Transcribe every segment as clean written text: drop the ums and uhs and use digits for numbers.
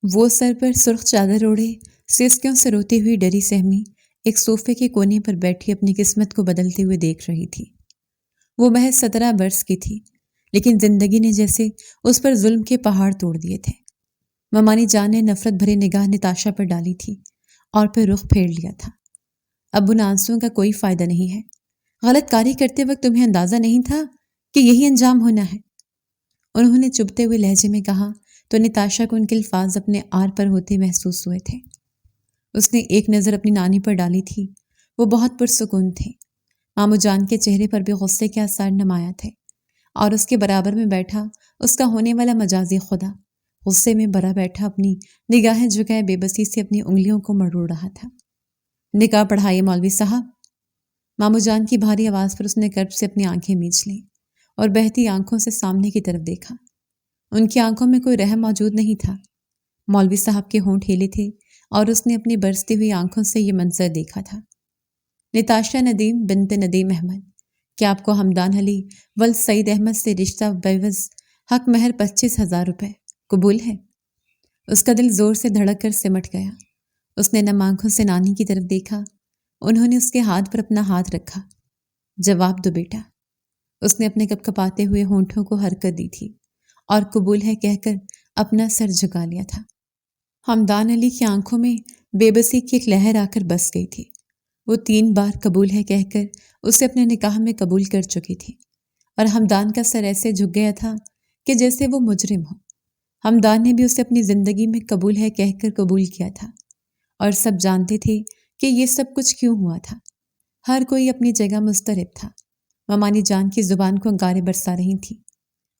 وہ سر پر سرخ چادر اوڑھے سسکیوں سے روتی ہوئی ڈری سہمی ایک صوفے کے کونے پر بیٹھی اپنی قسمت کو بدلتے ہوئے دیکھ رہی تھی۔ وہ محض 17 برس کی تھی، لیکن زندگی نے جیسے اس پر ظلم کے پہاڑ توڑ دیے تھے۔ ممانی جان نے نفرت بھری نگاہ نتاشا پر ڈالی تھی اور پھر رخ پھیر لیا تھا۔ اب ان آنسوؤں کا کوئی فائدہ نہیں ہے۔ غلط کاری کرتے وقت تمہیں اندازہ نہیں تھا کہ یہی انجام ہونا ہے؟ انہوں نے چبھتے ہوئے لہجے میں کہا تو نتاشا کو ان کے الفاظ اپنے آر پر ہوتے محسوس ہوئے تھے۔ اس نے ایک نظر اپنی نانی پر ڈالی تھی۔ وہ بہت پرسکون تھے۔ مامو جان کے چہرے پر بھی غصے کے آثار نمایاں تھے، اور اس کے برابر میں بیٹھا اس کا ہونے والا مجازی خدا غصے میں بھرا بیٹھا اپنی نگاہیں جھکائے بے بسی سے اپنی انگلیوں کو مروڑ رہا تھا۔ نکاح پڑھائیے مولوی صاحب۔ مامو جان کی بھاری آواز پر اس نے کرب سے اپنی آنکھیں میچ لیں اور بہتی آنکھوں سے سامنے کی طرف دیکھا۔ ان کی آنکھوں میں کوئی رحم موجود نہیں تھا۔ مولوی صاحب کے ہونٹ ہیلے تھے اور اس نے اپنی برستی ہوئی آنکھوں سے یہ منظر دیکھا تھا۔ نتاشا ندیم بنت ندیم احمد، کیا آپ کو حمدان علی ولد سعید احمد سے رشتہ بعوض حق مہر 25,000 روپے قبول ہے؟ اس کا دل زور سے دھڑک کر سمٹ گیا۔ اس نے نم آنکھوں سے نانی کی طرف دیکھا۔ انہوں نے اس کے ہاتھ پر اپنا ہاتھ رکھا۔ جواب دو بیٹا۔ اس نے اپنے کپ کپاتے ہوئے ہونٹوں کو حرکت دی تھی اور قبول ہے کہہ کر اپنا سر جھکا لیا تھا۔ حمدان علی کی آنکھوں میں بے بسی کی ایک لہر آ کر بس گئی تھی۔ وہ 3 بار قبول ہے کہہ کر اسے اپنے نکاح میں قبول کر چکی تھی، اور حمدان کا سر ایسے جھک گیا تھا کہ جیسے وہ مجرم ہو۔ حمدان نے بھی اسے اپنی زندگی میں قبول ہے کہہ کر قبول کیا تھا، اور سب جانتے تھے کہ یہ سب کچھ کیوں ہوا تھا۔ ہر کوئی اپنی جگہ مضطرب تھا۔ ممانی جان کی زبان کو انگاریں برسا رہی تھی،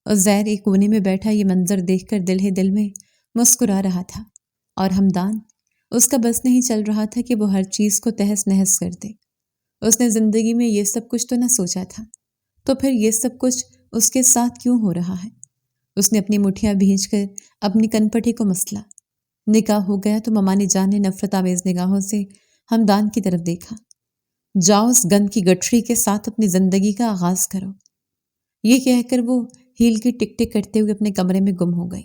اور زہر ایک کونے میں بیٹھا یہ منظر دیکھ کر دل ہی دل میں مسکرا رہا تھا، اور حمدان اس کا بس نہیں چل رہا تھا کہ وہ ہر چیز کو تہس نہس کر دے۔ اس نے زندگی میں یہ سب کچھ تو نہ سوچا تھا، تو پھر یہ سب کچھ اس کے ساتھ کیوں ہو رہا ہے؟ اس نے اپنی مٹھیاں بھینچ کر اپنی کنپٹی کو مسلا۔ نکاح ہو گیا تو ممانی جان نے نفرت آمیز نگاہوں سے حمدان کی طرف دیکھا۔ جاؤ اس گند کی گٹھری کے ساتھ اپنی زندگی کا آغاز کرو۔ یہ کہہ کر وہ ہیل کی ٹک ٹک کرتے ہوئے اپنے کمرے میں گم ہو گئی۔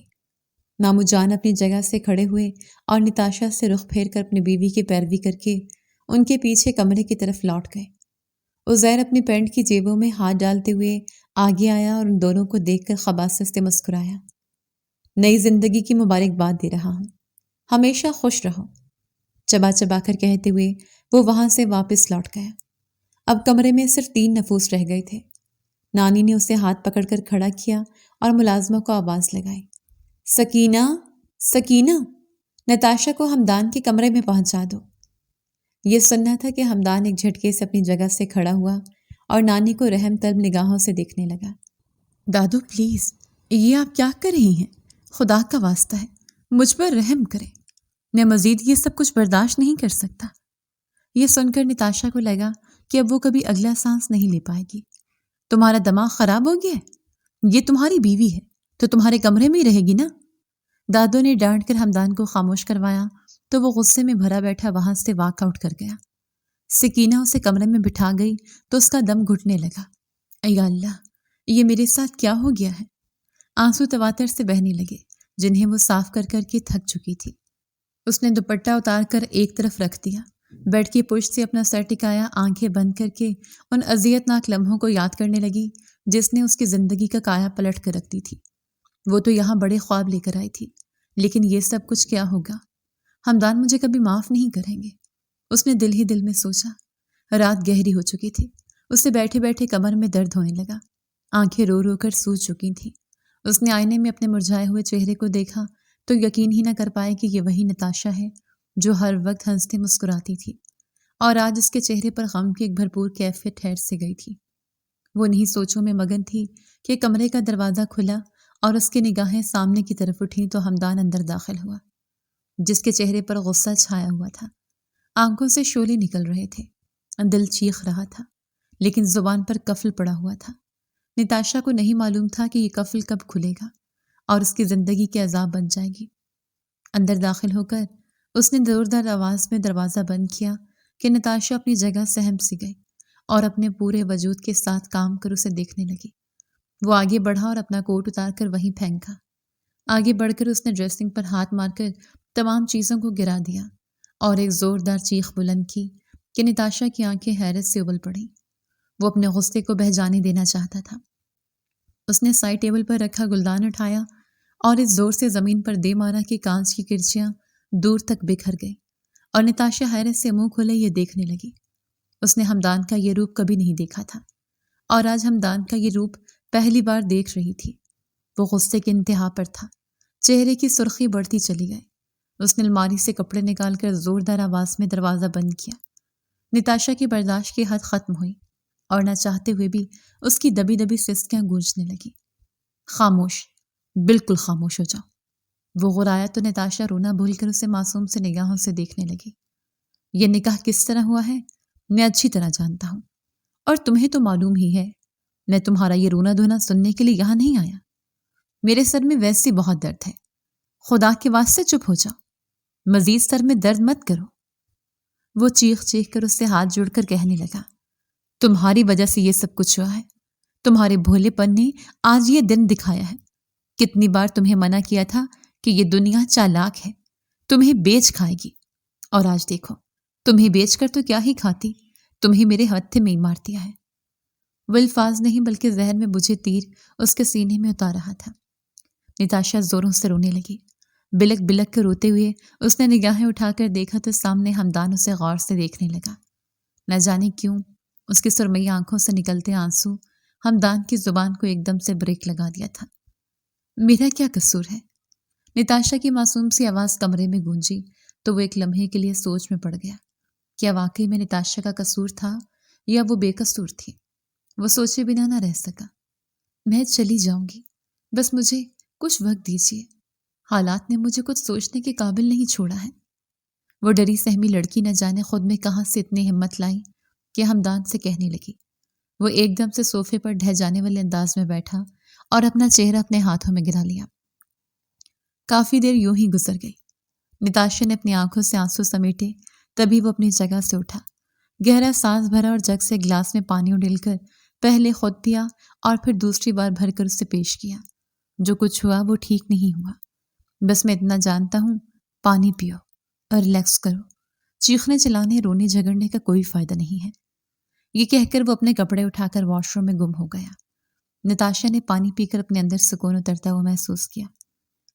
مامو جان اپنی جگہ سے کھڑے ہوئے اور نتاشا سے رخ پھیر کر اپنی بیوی کی پیروی کر کے ان کے پیچھے کمرے کی طرف لوٹ گئے۔ عزیر اپنی پینٹ کی جیبوں میں ہاتھ ڈالتے ہوئے آگے آیا اور ان دونوں کو دیکھ کر خباثت سے مسکرایا۔ نئی زندگی کی مبارکباد دے رہا ہوں، ہمیشہ خوش رہو، چبا چبا کر کہتے ہوئے وہ وہاں سے واپس لوٹ گیا۔ اب کمرے میں صرف 3 نفوس رہ گئے تھے۔ نانی نے اسے ہاتھ پکڑ کر کھڑا کیا اور ملازمہ کو آواز لگائی، سکینہ، سکینہ، نتاشا کو حمدان کے کمرے میں پہنچا دو۔ یہ سننا تھا کہ حمدان ایک جھٹکے سے اپنی جگہ سے کھڑا ہوا اور نانی کو رحم طلب نگاہوں سے دیکھنے لگا۔ دادو پلیز، یہ آپ کیا کر رہی ہیں؟ خدا کا واسطہ ہے، مجھ پر رحم کریں، میں مزید یہ سب کچھ برداشت نہیں کر سکتا۔ یہ سن کر نتاشا کو لگا کہ اب وہ کبھی اگلا سانس نہیں لے پائے گی۔ تمہارا دماغ خراب ہو گیا ہے؟ یہ تمہاری بیوی ہے تو تمہارے کمرے میں ہی رہے گی نا؟ دادو نے ڈانٹ کر حمدان کو خاموش کروایا تو وہ غصے میں بھرا بیٹھا وہاں سے واک آؤٹ کر گیا۔ سکینہ اسے کمرے میں بٹھا گئی تو اس کا دم گھٹنے لگا۔ اے اللہ، یہ میرے ساتھ کیا ہو گیا ہے؟ آنسو تواتر سے بہنے لگے جنہیں وہ صاف کر کر کے تھک چکی تھی۔ اس نے دوپٹہ اتار کر ایک طرف رکھ دیا، بیڈ کی پشت سے اپنا سر ٹکایا، آنکھیں بند کر کے ان اذیت ناک لمحوں کو یاد کرنے لگی جس نے اس کی زندگی کا کایا پلٹ کر رکھ دی تھی۔ وہ تو یہاں بڑے خواب لے کر آئی تھی، لیکن یہ سب کچھ کیا ہوگا؟ حمدان مجھے کبھی معاف نہیں کریں گے، اس نے دل ہی دل میں سوچا۔ رات گہری ہو چکی تھی، اسے بیٹھے بیٹھے کمر میں درد ہونے لگا، آنکھیں رو رو کر سوج چکی تھیں۔ اس نے آئینے میں اپنے مرجھائے ہوئے چہرے کو دیکھا تو یقین ہی نہ کر پائے کہ یہ وہی نتاشا ہے جو ہر وقت ہنستے مسکراتی تھی، اور آج اس کے چہرے پر غم کی ایک بھرپور کیفیت ٹھہر سے گئی تھی۔ وہ انہی سوچوں میں مگن تھی کہ کمرے کا دروازہ کھلا اور اس کی نگاہیں سامنے کی طرف اٹھیں تو حمدان اندر داخل ہوا، جس کے چہرے پر غصہ چھایا ہوا تھا، آنکھوں سے شعلے نکل رہے تھے، دل چیخ رہا تھا، لیکن زبان پر قفل پڑا ہوا تھا۔ نتاشا کو نہیں معلوم تھا کہ یہ قفل کب کھلے گا اور اس کی زندگی کے عذاب بن جائے گی۔ اندر داخل ہو کر اس نے زوردار آواز میں دروازہ بند کیا کہ نتاشا اپنی جگہ سہم سی گئی اور اپنے پورے وجود کے ساتھ کام کر اسے دیکھنے لگی۔ وہ آگے بڑھا اور اپنا کوٹ اتار کر وہیں پھینکا۔ آگے بڑھ کر اس نے ڈریسنگ پر ہاتھ مار کر تمام چیزوں کو گرا دیا اور ایک زوردار چیخ بلند کی کہ نتاشا کی آنکھیں حیرت سے ابل پڑیں۔ وہ اپنے غصے کو بہہ جانے دینا چاہتا تھا۔ اس نے سائڈ ٹیبل پر رکھا گلدان اٹھایا اور اس زور سے زمین پر دے مارا کہ کانچ کی کرچیاں دور تک بکھر گئی اور نتاشا حیرت سے منہ کھولے یہ دیکھنے لگی۔ اس نے ہمدان کا یہ روپ کبھی نہیں دیکھا تھا اور آج ہمدان کا یہ روپ پہلی بار دیکھ رہی تھی۔ وہ غصے کے انتہا پر تھا، چہرے کی سرخی بڑھتی چلی گئی۔ اس نے الماری سے کپڑے نکال کر زوردار آواز میں دروازہ بند کیا۔ نتاشا کی برداشت کی حد ختم ہوئی اور نہ چاہتے ہوئے بھی اس کی دبی دبی سسکیاں گونجنے لگی۔ خاموش، بالکل خاموش ہو جاؤ۔ وہ غرایا تو نتاشا رونا بھول کر اسے معصوم سے نگاہوں سے دیکھنے لگی۔ یہ نکاح کس طرح ہوا ہے میں اچھی طرح جانتا ہوں، اور تمہیں تو معلوم ہی ہے میں تمہارا یہ رونا دھونا سننے کے لیے یہاں نہیں آیا۔ میرے سر میں ویسے بہت درد ہے، خدا کے واسطے چپ ہو جاؤ، مزید سر میں درد مت کرو۔ وہ چیخ چیخ کر اس سے ہاتھ جوڑ کر کہنے لگا، تمہاری وجہ سے یہ سب کچھ ہوا ہے، تمہارے بھولے پن نے آج یہ دن دکھایا ہے۔ کتنی بار تمہیں منع کیا تھا کہ یہ دنیا چالاک ہے، تمہیں بیچ کھائے گی، اور آج دیکھو تمہیں بیچ کر تو کیا ہی کھاتی، تمہیں میرے ہتھے میں ہی مار دیا ہے۔ وہ الفاظ نہیں بلکہ ذہن میں بجھے تیر اس کے سینے میں اتار رہا تھا۔ نتاشا زوروں سے رونے لگی۔ بلک بلک کر روتے ہوئے اس نے نگاہیں اٹھا کر دیکھا تو سامنے ہمدان اسے غور سے دیکھنے لگا۔ نہ جانے کیوں اس کی سرمئی آنکھوں سے نکلتے آنسو ہمدان کی زبان کو ایک دم سے بریک لگا دیا تھا۔ میرا کیا قصور ہے؟ نتاشا کی معصوم سی آواز کمرے میں گونجی تو وہ ایک لمحے کے لیے سوچ میں پڑ گیا۔ کیا واقعی میں نتاشا کا قصور تھا یا وہ بے قصور تھی؟ وہ سوچے بنا نہ رہ سکا۔ میں چلی جاؤں گی، بس مجھے کچھ وقت دیجیے، حالات نے مجھے کچھ سوچنے کے قابل نہیں چھوڑا ہے۔ وہ ڈری سہمی لڑکی نہ جانے خود میں کہاں سے اتنی ہمت لائی کہ ہمدان سے کہنے لگی۔ وہ ایک دم سے صوفے پر ڈھہ جانے والے انداز میں بیٹھا اور اپنا چہرہ اپنے ہاتھوں میں گرا لیا۔ کافی دیر یوں ہی گزر گئی۔ نتاشا نے اپنی آنکھوں سے آنسو سمیٹے، تبھی وہ اپنی جگہ سے اٹھا، گہرا سانس بھرا اور جگ سے گلاس میں پانی اڈیل کر پہلے خود پیا اور پھر دوسری بار بھر کر اسے پیش کیا۔ جو کچھ ہوا وہ ٹھیک نہیں ہوا، بس میں اتنا جانتا ہوں، پانی پیو اور ریلیکس کرو، چیخنے چلانے رونے جھگڑنے کا کوئی فائدہ نہیں ہے۔ یہ کہہ کر وہ اپنے کپڑے اٹھا کر واش روم میں گم ہو گیا۔ نتاشا نے پانی پی کر اپنے اندر سکون اترتا ہوا محسوس کیا،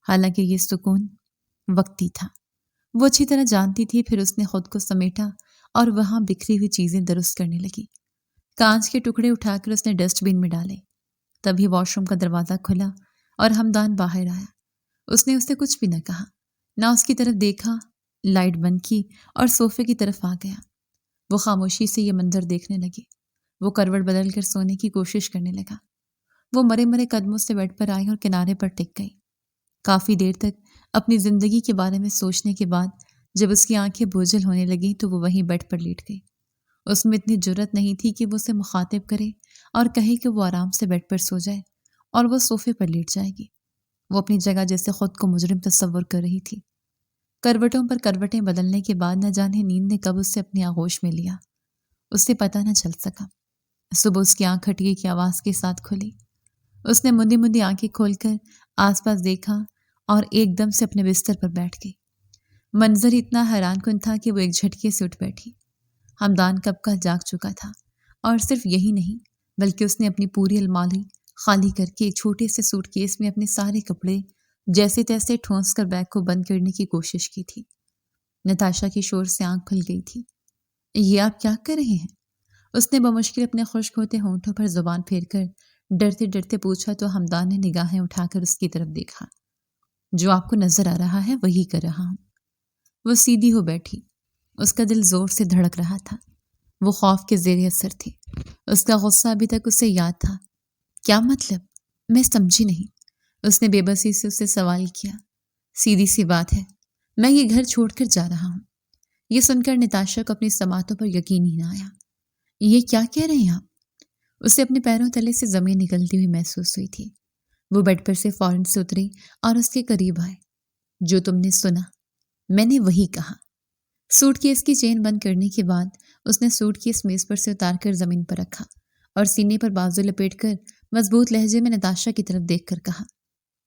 حالانکہ یہ سکون وقتی تھا۔ وہ اچھی طرح جانتی تھی۔ پھر اس نے خود کو سمیٹا اور وہاں بکھری ہوئی چیزیں درست کرنے لگی۔ کانچ کے ٹکڑے اٹھا کر اس نے ڈسٹ بن میں ڈالے۔ تبھی واش روم کا دروازہ کھلا اور ہمدان باہر آیا۔ اس نے اسے کچھ بھی نہ کہا، نہ اس کی طرف دیکھا، لائٹ بند کی اور صوفے کی طرف آ گیا۔ وہ خاموشی سے یہ منظر دیکھنے لگی۔ وہ کروٹ بدل کر سونے کی کوشش کرنے لگا۔ وہ مرے مرے قدموں سے بیڈ پر آئی اور کنارے پر ٹک گئی۔ کافی دیر تک اپنی زندگی کے بارے میں سوچنے کے بعد جب اس کی آنکھیں بوجھل ہونے لگیں تو وہ وہیں بیڈ پر لیٹ گئی۔ اس میں اتنی جرأت نہیں تھی کہ وہ اسے مخاطب کرے اور کہے کہ وہ آرام سے بیڈ پر سو جائے اور وہ صوفے پر لیٹ جائے گی۔ وہ اپنی جگہ جیسے خود کو مجرم تصور کر رہی تھی۔ کروٹوں پر کروٹیں بدلنے کے بعد نہ جانے نیند نے کب اس سے اپنی آغوش میں لیا، اس سے پتہ نہ چل سکا۔ صبح اس کی آنکھ کھٹکی کی آواز کے ساتھ کھلی۔ اس نے مندی مندی آنکھیں کھول کر آس پاس دیکھا اور ایک دم سے اپنے بستر پر بیٹھ گئی۔ منظر اتنا حیران کن تھا کہ وہ ایک جھٹکے سے اٹھ بیٹھی۔ ہمدان کب کا جاگ چکا تھا، اور صرف یہی نہیں بلکہ اس نے اپنی پوری الماری خالی کر کے ایک چھوٹے سے سوٹ کیس میں اپنے سارے کپڑے جیسے تیسے ٹھونس کر بیگ کو بند کرنے کی کوشش کی تھی۔ نتاشا کی شور سے آنکھ کھل گئی تھی۔ یہ آپ کیا کر رہے ہیں؟ اس نے بمشکل اپنے خشک ہوتے ہونٹوں پر زبان پھیر کر ڈرتے ڈرتے پوچھا تو ہمدان نے نگاہیں اٹھا کر اس کی طرف دیکھا۔ جو آپ کو نظر آ رہا ہے وہی کر رہا ہوں۔ وہ سیدھی ہو بیٹھی۔ اس کا دل زور سے دھڑک رہا تھا۔ وہ خوف کے زیر اثر تھی۔ اس کا غصہ ابھی تک اسے یاد تھا۔ کیا مطلب؟ میں سمجھی نہیں۔ اس نے بے بسی سے اسے سوال کیا۔ سیدھی سی بات ہے، میں یہ گھر چھوڑ کر جا رہا ہوں۔ یہ سن کر نتاشا کو اپنی سماعتوں پر یقین ہی نہ آیا۔ یہ کیا کہہ رہے ہیں آپ؟ اسے اپنے پیروں تلے سے زمین نکلتی ہوئی محسوس ہوئی تھی۔ وہ بیڈ پر سے فوراً سے اتری اور اس کے قریب آئے۔ جو تم نے سنا میں نے وہی کہا۔ سوٹ کیس کی چین بند کرنے کے بعد اس نے سوٹ کیس میز پر سے اتار کر زمین پر رکھا اور سینے پر بازو لپیٹ کر مضبوط لہجے میں نتاشا کی طرف دیکھ کر کہا،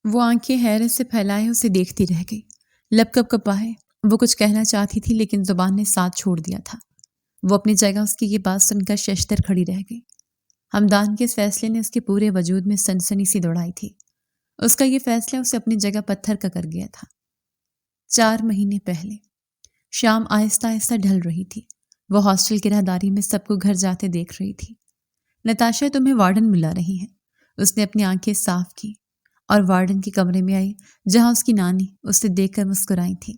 وہ آنکھیں حیرت سے پھیلائے اسے دیکھتی رہ گئی۔ لب کب کپائے وہ کچھ کہنا چاہتی تھی لیکن زبان نے ساتھ چھوڑ دیا تھا۔ وہ اپنی جگہ اس کی یہ بات سن کر ششدر کھڑی رہ گئی۔ ہمدان کے اس فیصلے نے اس کے پورے وجود میں سنسنی سی دوڑائی تھی۔ اس کا یہ فیصلہ اسے اپنی جگہ پتھر کا کر گیا تھا۔ 4 مہینے پہلے شام آہستہ آہستہ ڈھل رہی تھی۔ وہ ہاسٹل کی راہداری میں سب کو گھر جاتے دیکھ رہی تھی۔ نتاشا تمہیں وارڈن بلا رہی ہے، اس نے اپنی آنکھیں صاف کی اور وارڈن کے کمرے میں آئی جہاں اس کی نانی اسے دیکھ کر مسکرائی تھی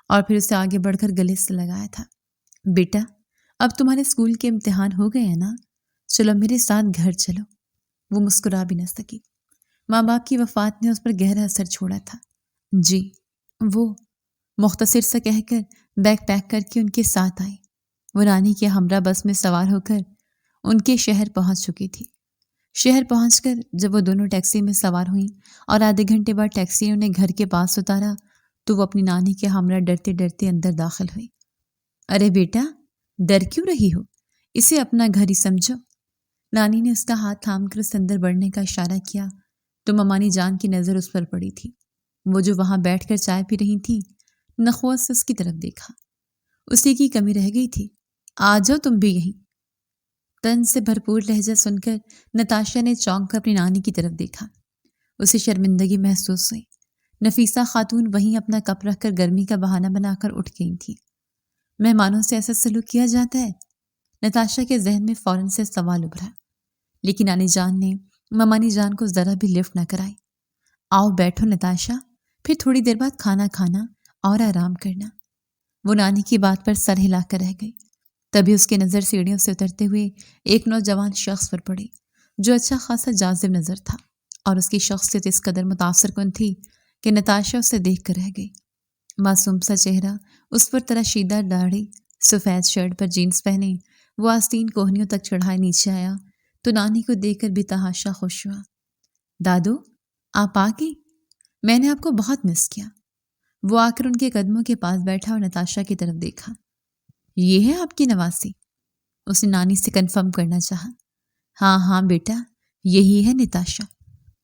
اور پھر اسے آگے بڑھ کر گلے سے لگایا تھا۔ بیٹا اب تمہارے اسکول کے امتحان ہو گئے ہیں نا، چلو میرے ساتھ گھر چلو۔ وہ مسکرا بھی نہ سکی۔ ماں باپ کی وفات نے اس پر گہرا اثر چھوڑا تھا۔ جی وہ مختصر سا کہہ کر بیگ پیک کر کے ان کے ساتھ آئی۔ وہ نانی کے ہمراہ بس میں سوار ہو کر ان کے شہر پہنچ چکی تھی۔ شہر پہنچ کر جب وہ دونوں ٹیکسی میں سوار ہوئیں اور آدھے گھنٹے بعد ٹیکسی نے انہیں گھر کے پاس اتارا تو وہ اپنی نانی کے ہمراہ ڈرتے ڈرتے اندر داخل ہوئی۔ ارے بیٹا ڈر کیوں رہی ہو، اسے اپنا گھر ہی سمجھو۔ نانی نے اس کا ہاتھ تھام کر اس اندر بڑھنے کا اشارہ کیا تو ممانی جان کی نظر اس پر پڑی تھی۔ وہ جو وہاں بیٹھ کر چائے پی رہی تھی نخوت سے اس کی طرف دیکھا۔ اسی کی کمی رہ گئی تھی، آ جاؤ تم بھی یہیں۔ طنز سے بھرپور لہجہ سن کر نتاشا نے چونک کر اپنی نانی کی طرف دیکھا۔ اسے شرمندگی محسوس ہوئی۔ نفیسہ خاتون وہیں اپنا کپ رکھ کر گرمی کا بہانہ بنا کر اٹھ گئی تھی۔ مہمانوں سے ایسا سلوک کیا جاتا ہے؟ نتاشا کے ذہن میں فوراً سے سوال ابھرا، لیکن نانی جان نے ممانی جان کو ذرا بھی لفٹ نہ کرائی۔ آؤ بیٹھو نتاشا، پھر تھوڑی دیر بعد کھانا کھانا اور آرام کرنا۔ وہ نانی کی بات پر سر ہلا کر رہ گئی۔ تبھی اس کی نظر سیڑھیوں سے اترتے ہوئے ایک نوجوان شخص پر پڑی جو اچھا خاصا جاذب نظر تھا اور اس کی شخصیت اس قدر متاثر کن تھی کہ نتاشا اسے دیکھ کر رہ گئی۔ معصوم سا چہرہ، اس پر تراشیدہ داڑھی، سفید شرٹ پر جینز پہنے وہ آستین کوہنیوں تک چڑھائے نیچے آیا تو نانی کو دیکھ کر بے تحاشا خوش ہوا۔ دادو آپ آ گئی، میں نے آپ کو بہت مس کیا۔ وہ آ کر ان کے قدموں کے پاس بیٹھا اور نتاشا کی طرف دیکھا۔ یہ ہے آپ کی نواسی؟ اس نے نانی سے کنفرم کرنا چاہا۔ ہاں ہاں بیٹا یہی ہے نتاشا،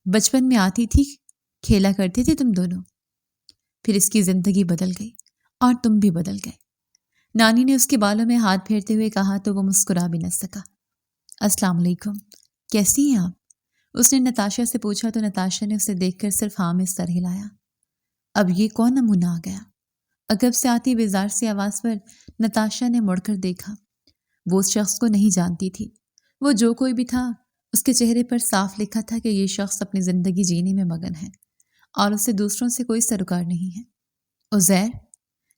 بچپن میں آتی تھی، کھیلا کرتے تھے تم دونوں۔ پھر اس کی زندگی بدل گئی اور تم بھی بدل گئے۔ نانی نے اس کے بالوں میں ہاتھ پھیرتے ہوئے کہا تو وہ مسکرا بھی نہ سکا۔ السلام علیکم، کیسی ہیں آپ؟ اس نے نتاشا سے پوچھا تو نتاشا نے اسے دیکھ کر صرف ہاں میں سر ہلایا۔ اب یہ کون نمونہ آ گیا؟ عقب سے آتی بیزار سی آواز پر نتاشا نے مڑ کر دیکھا۔ وہ اس شخص کو نہیں جانتی تھی۔ وہ جو کوئی بھی تھا اس کے چہرے پر صاف لکھا تھا کہ یہ شخص اپنی زندگی جینے میں مگن ہے اور اسے دوسروں سے کوئی سروکار نہیں ہے۔ عزیر،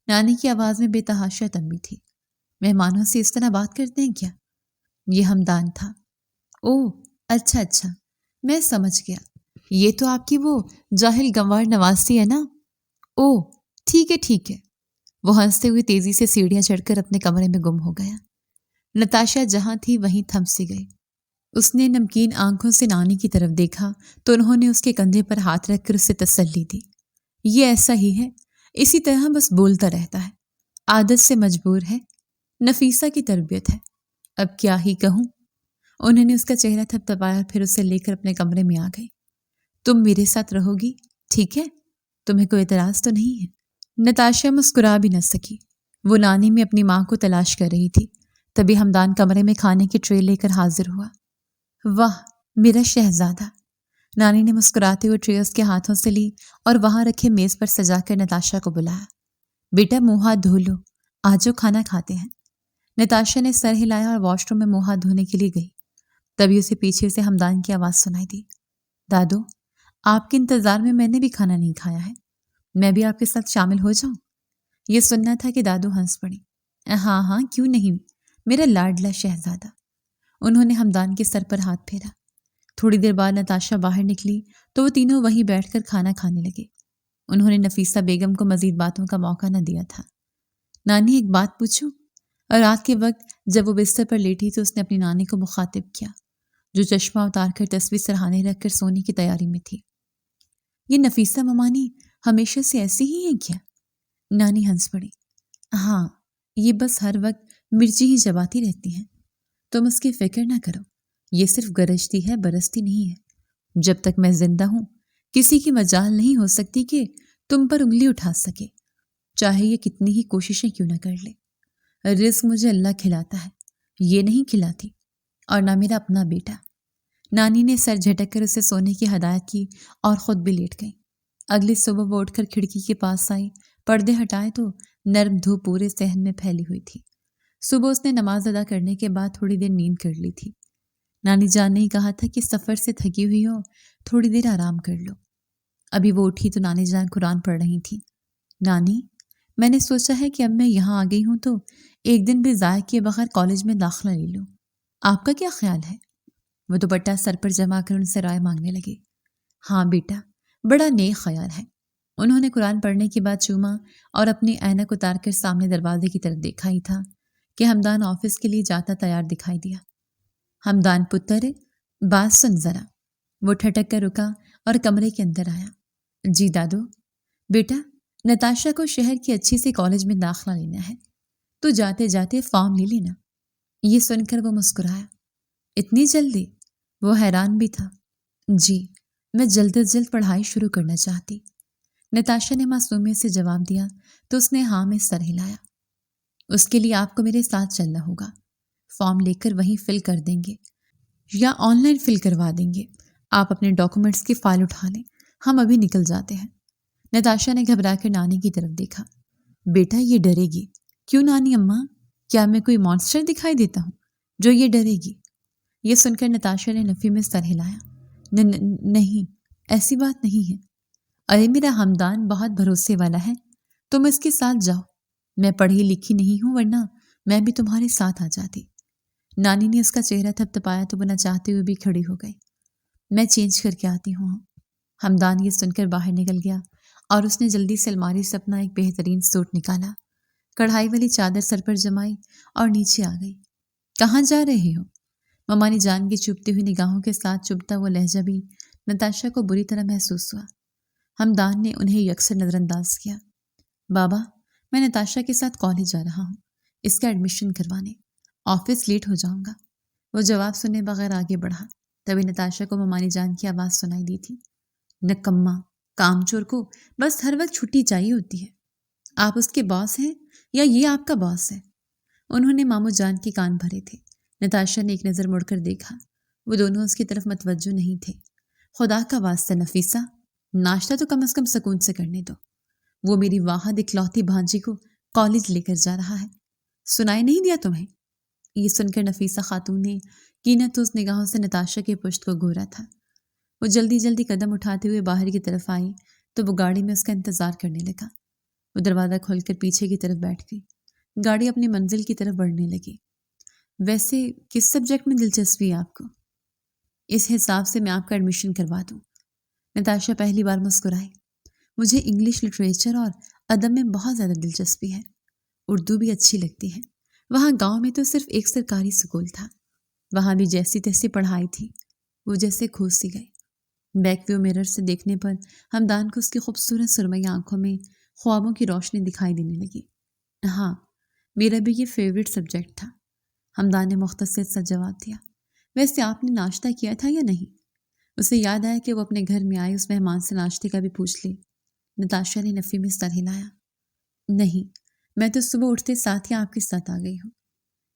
نانی کی آواز میں بے تحاشا تنبیہ تھی۔ مہمانوں سے اس طرح بات کرتے ہیں کیا؟ یہ ہمدان تھا۔ اوہ اچھا اچھا، میں سمجھ گیا، یہ تو آپ کی وہ جاہل گنوار نواسی ہے نا؟ اوہ ٹھیک ہے ٹھیک ہے۔ وہ ہنستے ہوئے تیزی سے سیڑھیاں چڑھ کر اپنے کمرے میں گم ہو گیا۔ نتاشا جہاں تھی وہیں تھم سی گئی۔ اس نے نمکین آنکھوں سے نانی کی طرف دیکھا تو انہوں نے اس کے کندھے پر ہاتھ رکھ کر اسے تسلی دی۔ یہ ایسا ہی ہے، اسی طرح بس بولتا رہتا ہے، عادت سے مجبور ہے، نفیسہ کی تربیت ہے، اب کیا ہی کہوں۔ انہوں نے اس کا چہرہ تھپتھپایا اور پھر اسے لے کر اپنے کمرے میں آ گئی۔ تم میرے ساتھ رہو گی ٹھیک ہے؟ تمہیں کوئی اعتراض تو نہیں ہے؟ نتاشا مسکرا بھی نہ سکی۔ وہ نانی میں اپنی ماں کو تلاش کر رہی تھی۔ تبھی ہمدان کمرے میں کھانے کی ٹرے لے کر حاضر ہوا۔ واہ میرا شہزادہ، نانی نے مسکراتے ہوئے ٹرے اس کے ہاتھوں سے لی اور وہاں رکھے میز پر سجا کر نتاشا کو بلایا۔ بیٹا منہ ہاتھ دھو لو، آج جو کھانا کھاتے ہیں۔ نتاشا نے سر ہلایا اور واش روم میں منہ ہاتھ دھونے کے لیے گئی۔ تبھی اسے پیچھے سے ہمدان کی آواز سنائی دی۔ دادو آپ کے انتظار میں نے بھی کھانا نہیں کھایا ہے، میں بھی آپ کے ساتھ شامل ہو جاؤں؟ یہ سننا تھا کہ دادو ہنس پڑی۔ ہاں ہاں کیوں نہیں، میرا لاڈلا شہزادہ۔ انہوں نے ہمدان کے سر پر ہاتھ پھیرا۔ تھوڑی دیر بعد نتاشا باہر نکلی تو وہ تینوں وہیں بیٹھ کر کھانا کھانے لگے۔ انہوں نے نفیسہ بیگم کو مزید باتوں کا موقع نہ دیا تھا۔ نانی ایک بات پوچھوں؟ اور رات کے وقت جب وہ بستر پر لیٹی تو اس نے اپنی نانی کو مخاطب کیا جو چشمہ اتار کر تصویر سرہانے رکھ کر سونے کی تیاری میں تھی۔ یہ نفیسہ ممانی ہمیشہ سے ایسی ہی ہے کیا؟ نانی ہنس پڑی۔ ہاں یہ بس ہر وقت مرچی ہی چباتی رہتی ہیں، تم اس کی فکر نہ کرو، یہ صرف گرجتی ہے برستی نہیں ہے۔ جب تک میں زندہ ہوں کسی کی مجال نہیں ہو سکتی کہ تم پر انگلی اٹھا سکے، چاہے یہ کتنی ہی کوششیں کیوں نہ کر لے۔ رزق مجھے اللہ کھلاتا ہے، یہ نہیں کھلاتی، اور نہ میرا اپنا بیٹا۔ نانی نے سر جھٹک کر اسے سونے کی ہدایت کی اور خود بھی لیٹ گئی۔ اگلی صبح وہ اٹھ کر کھڑکی کے پاس آئی، پردے ہٹائے تو نرم دھوپ پورے صحن میں پھیلی ہوئی تھی۔ صبح اس نے نماز ادا کرنے کے بعد تھوڑی دیر نیند کر لی تھی۔ نانی جان نے ہی کہا تھا کہ سفر سے تھکی ہوئی ہو، تھوڑی دیر آرام کر لو۔ ابھی وہ اٹھی تو نانی جان قرآن پڑھ رہی تھی۔ نانی، میں نے سوچا ہے کہ اب میں یہاں آ گئی ہوں تو ایک دن بھی ضائع کیے بغیر کالج میں داخلہ لے لوں، آپ کا کیا خیال ہے؟ وہ دوپٹہ سر پر جما کر ان سے رائے مانگنے لگے۔ ہاں بیٹا، بڑا نیک خیال ہے۔ انہوں نے قرآن پڑھنے کے بعد چوما اور اپنی اینک اتار کر سامنے دروازے کی طرف دیکھا ہی تھا کہ ہمدان آفس کے لیے جاتا تیار دکھائی دیا۔ ہمدان پتر، بات سن ذرا۔ وہ ٹھٹک کر رکا اور کمرے کے اندر آیا۔ جی دادو۔ بیٹا، نتاشا کو شہر کی اچھی سی کالج میں داخلہ لینا ہے، تو جاتے جاتے فارم لے لینا۔ یہ سن کر وہ مسکرایا۔ اتنی جلدی؟ وہ حیران بھی تھا۔ جی، میں جلد از جلد پڑھائی شروع کرنا چاہتی۔ نتاشا نے معصومیت سے جواب دیا تو اس نے ہاں میں سر ہلایا۔ اس کے لیے آپ کو میرے ساتھ چلنا ہوگا۔ فارم لے کر وہیں فل کر دیں گے یا آن لائن فل کروا دیں گے۔ آپ اپنے ڈاکومنٹس کی فائل اٹھا لیں، ہم ابھی نکل جاتے ہیں۔ نتاشا نے گھبرا کر نانی کی طرف دیکھا۔ بیٹا، یہ ڈرے گی۔ کیوں نانی اماں؟ کیا میں کوئی مانسٹر دکھائی دیتا ہوں جو یہ ڈرے گی؟ یہ سن کر نتاشا نے نفی میں سر ہلایا۔ نہیں، ایسی بات نہیں ہے۔ ارے میرا ہمدان بہت بھروسے والا ہے، تم اس کے ساتھ جاؤ۔ میں پڑھی لکھی نہیں ہوں، ورنہ میں بھی تمہارے ساتھ آ جاتی۔ نانی نے اس کا چہرہ تھپ تھپایا تو وہ نہ چاہتے ہوئے بھی کھڑی ہو گئی۔ میں چینج کر کے آتی ہوں۔ ہمدان یہ سن کر باہر نکل گیا اور اس نے جلدی سے الماری سے اپنا ایک بہترین سوٹ نکالا، کڑھائی والی چادر سر پر جمائی اور نیچے آ گئی۔ کہاں جا رہے ہو؟ ممانی جان کی چبھتی ہوئی نگاہوں کے ساتھ چبھتا وہ لہجہ بھی نتاشا کو بری طرح محسوس ہوا۔ ہمدان نے انہیں یکسر نظر انداز کیا۔ بابا، میں نتاشا کے ساتھ کالج جا رہا ہوں، اس کا ایڈمیشن کروانے۔ آفس لیٹ ہو جاؤں گا۔ وہ جواب سنے بغیر آگے بڑھا۔ تبھی نتاشا کو ممانی جان کی آواز سنائی دی تھی۔ نکما، کام چور کو بس ہر وقت چھٹی چاہیے ہوتی ہے۔ آپ اس کے باس ہیں یا یہ آپ کا باس ہے؟ انہوں نے مامو جان کے کان بھرے تھے۔ نتاشا نے ایک نظر مڑ کر دیکھا، وہ دونوں اس کی طرف متوجہ نہیں تھے۔ خدا کا واسطہ نفیسہ، ناشتہ تو کم از کم سکون سے کرنے دو۔ وہ میری واحد اکلوتی بھانجی کو کالج لے کر جا رہا ہے، سنائی نہیں دیا تمہیں؟ یہ سن کر نفیسہ خاتون نے کینت اس نگاہوں سے نتاشا کے پشت کو گھورا تھا۔ وہ جلدی جلدی قدم اٹھاتے ہوئے باہر کی طرف آئی تو وہ گاڑی میں اس کا انتظار کرنے لگا۔ وہ دروازہ کھول کر پیچھے کی طرف بیٹھ گئی۔ گاڑی اپنی منزل کی طرف بڑھنے لگی۔ ویسے کس سبجیکٹ میں دلچسپی ہے آپ کو؟ اس حساب سے میں آپ کا ایڈمیشن کروا دوں۔ نتاشا پہلی بار مسکرائی۔ مجھے انگلش لٹریچر اور ادب میں بہت زیادہ دلچسپی ہے، اردو بھی اچھی لگتی ہے۔ وہاں گاؤں میں تو صرف ایک سرکاری اسکول تھا، وہاں بھی جیسی تیسی پڑھائی تھی۔ وہ جیسے کھو سی گئی۔ بیک ویو مرر سے دیکھنے پر ہمدان کو اس کی خوبصورت سرمئی آنکھوں میں خوابوں کی روشنی دکھائی دینے لگی۔ ہاں، میرا بھی یہ فیوریٹ سبجیکٹ تھا، ہمدان نے مختصر سا جواب دیا۔ ویسے آپ نے ناشتہ کیا تھا یا نہیں؟ اسے یاد آیا کہ وہ اپنے گھر میں آئی اس مہمان سے ناشتے کا بھی پوچھ لے۔ نتاشا نے نفی میں سر ہلایا۔ نہیں، میں تو صبح اٹھتے ساتھ ہی آپ کے ساتھ آ گئی ہوں۔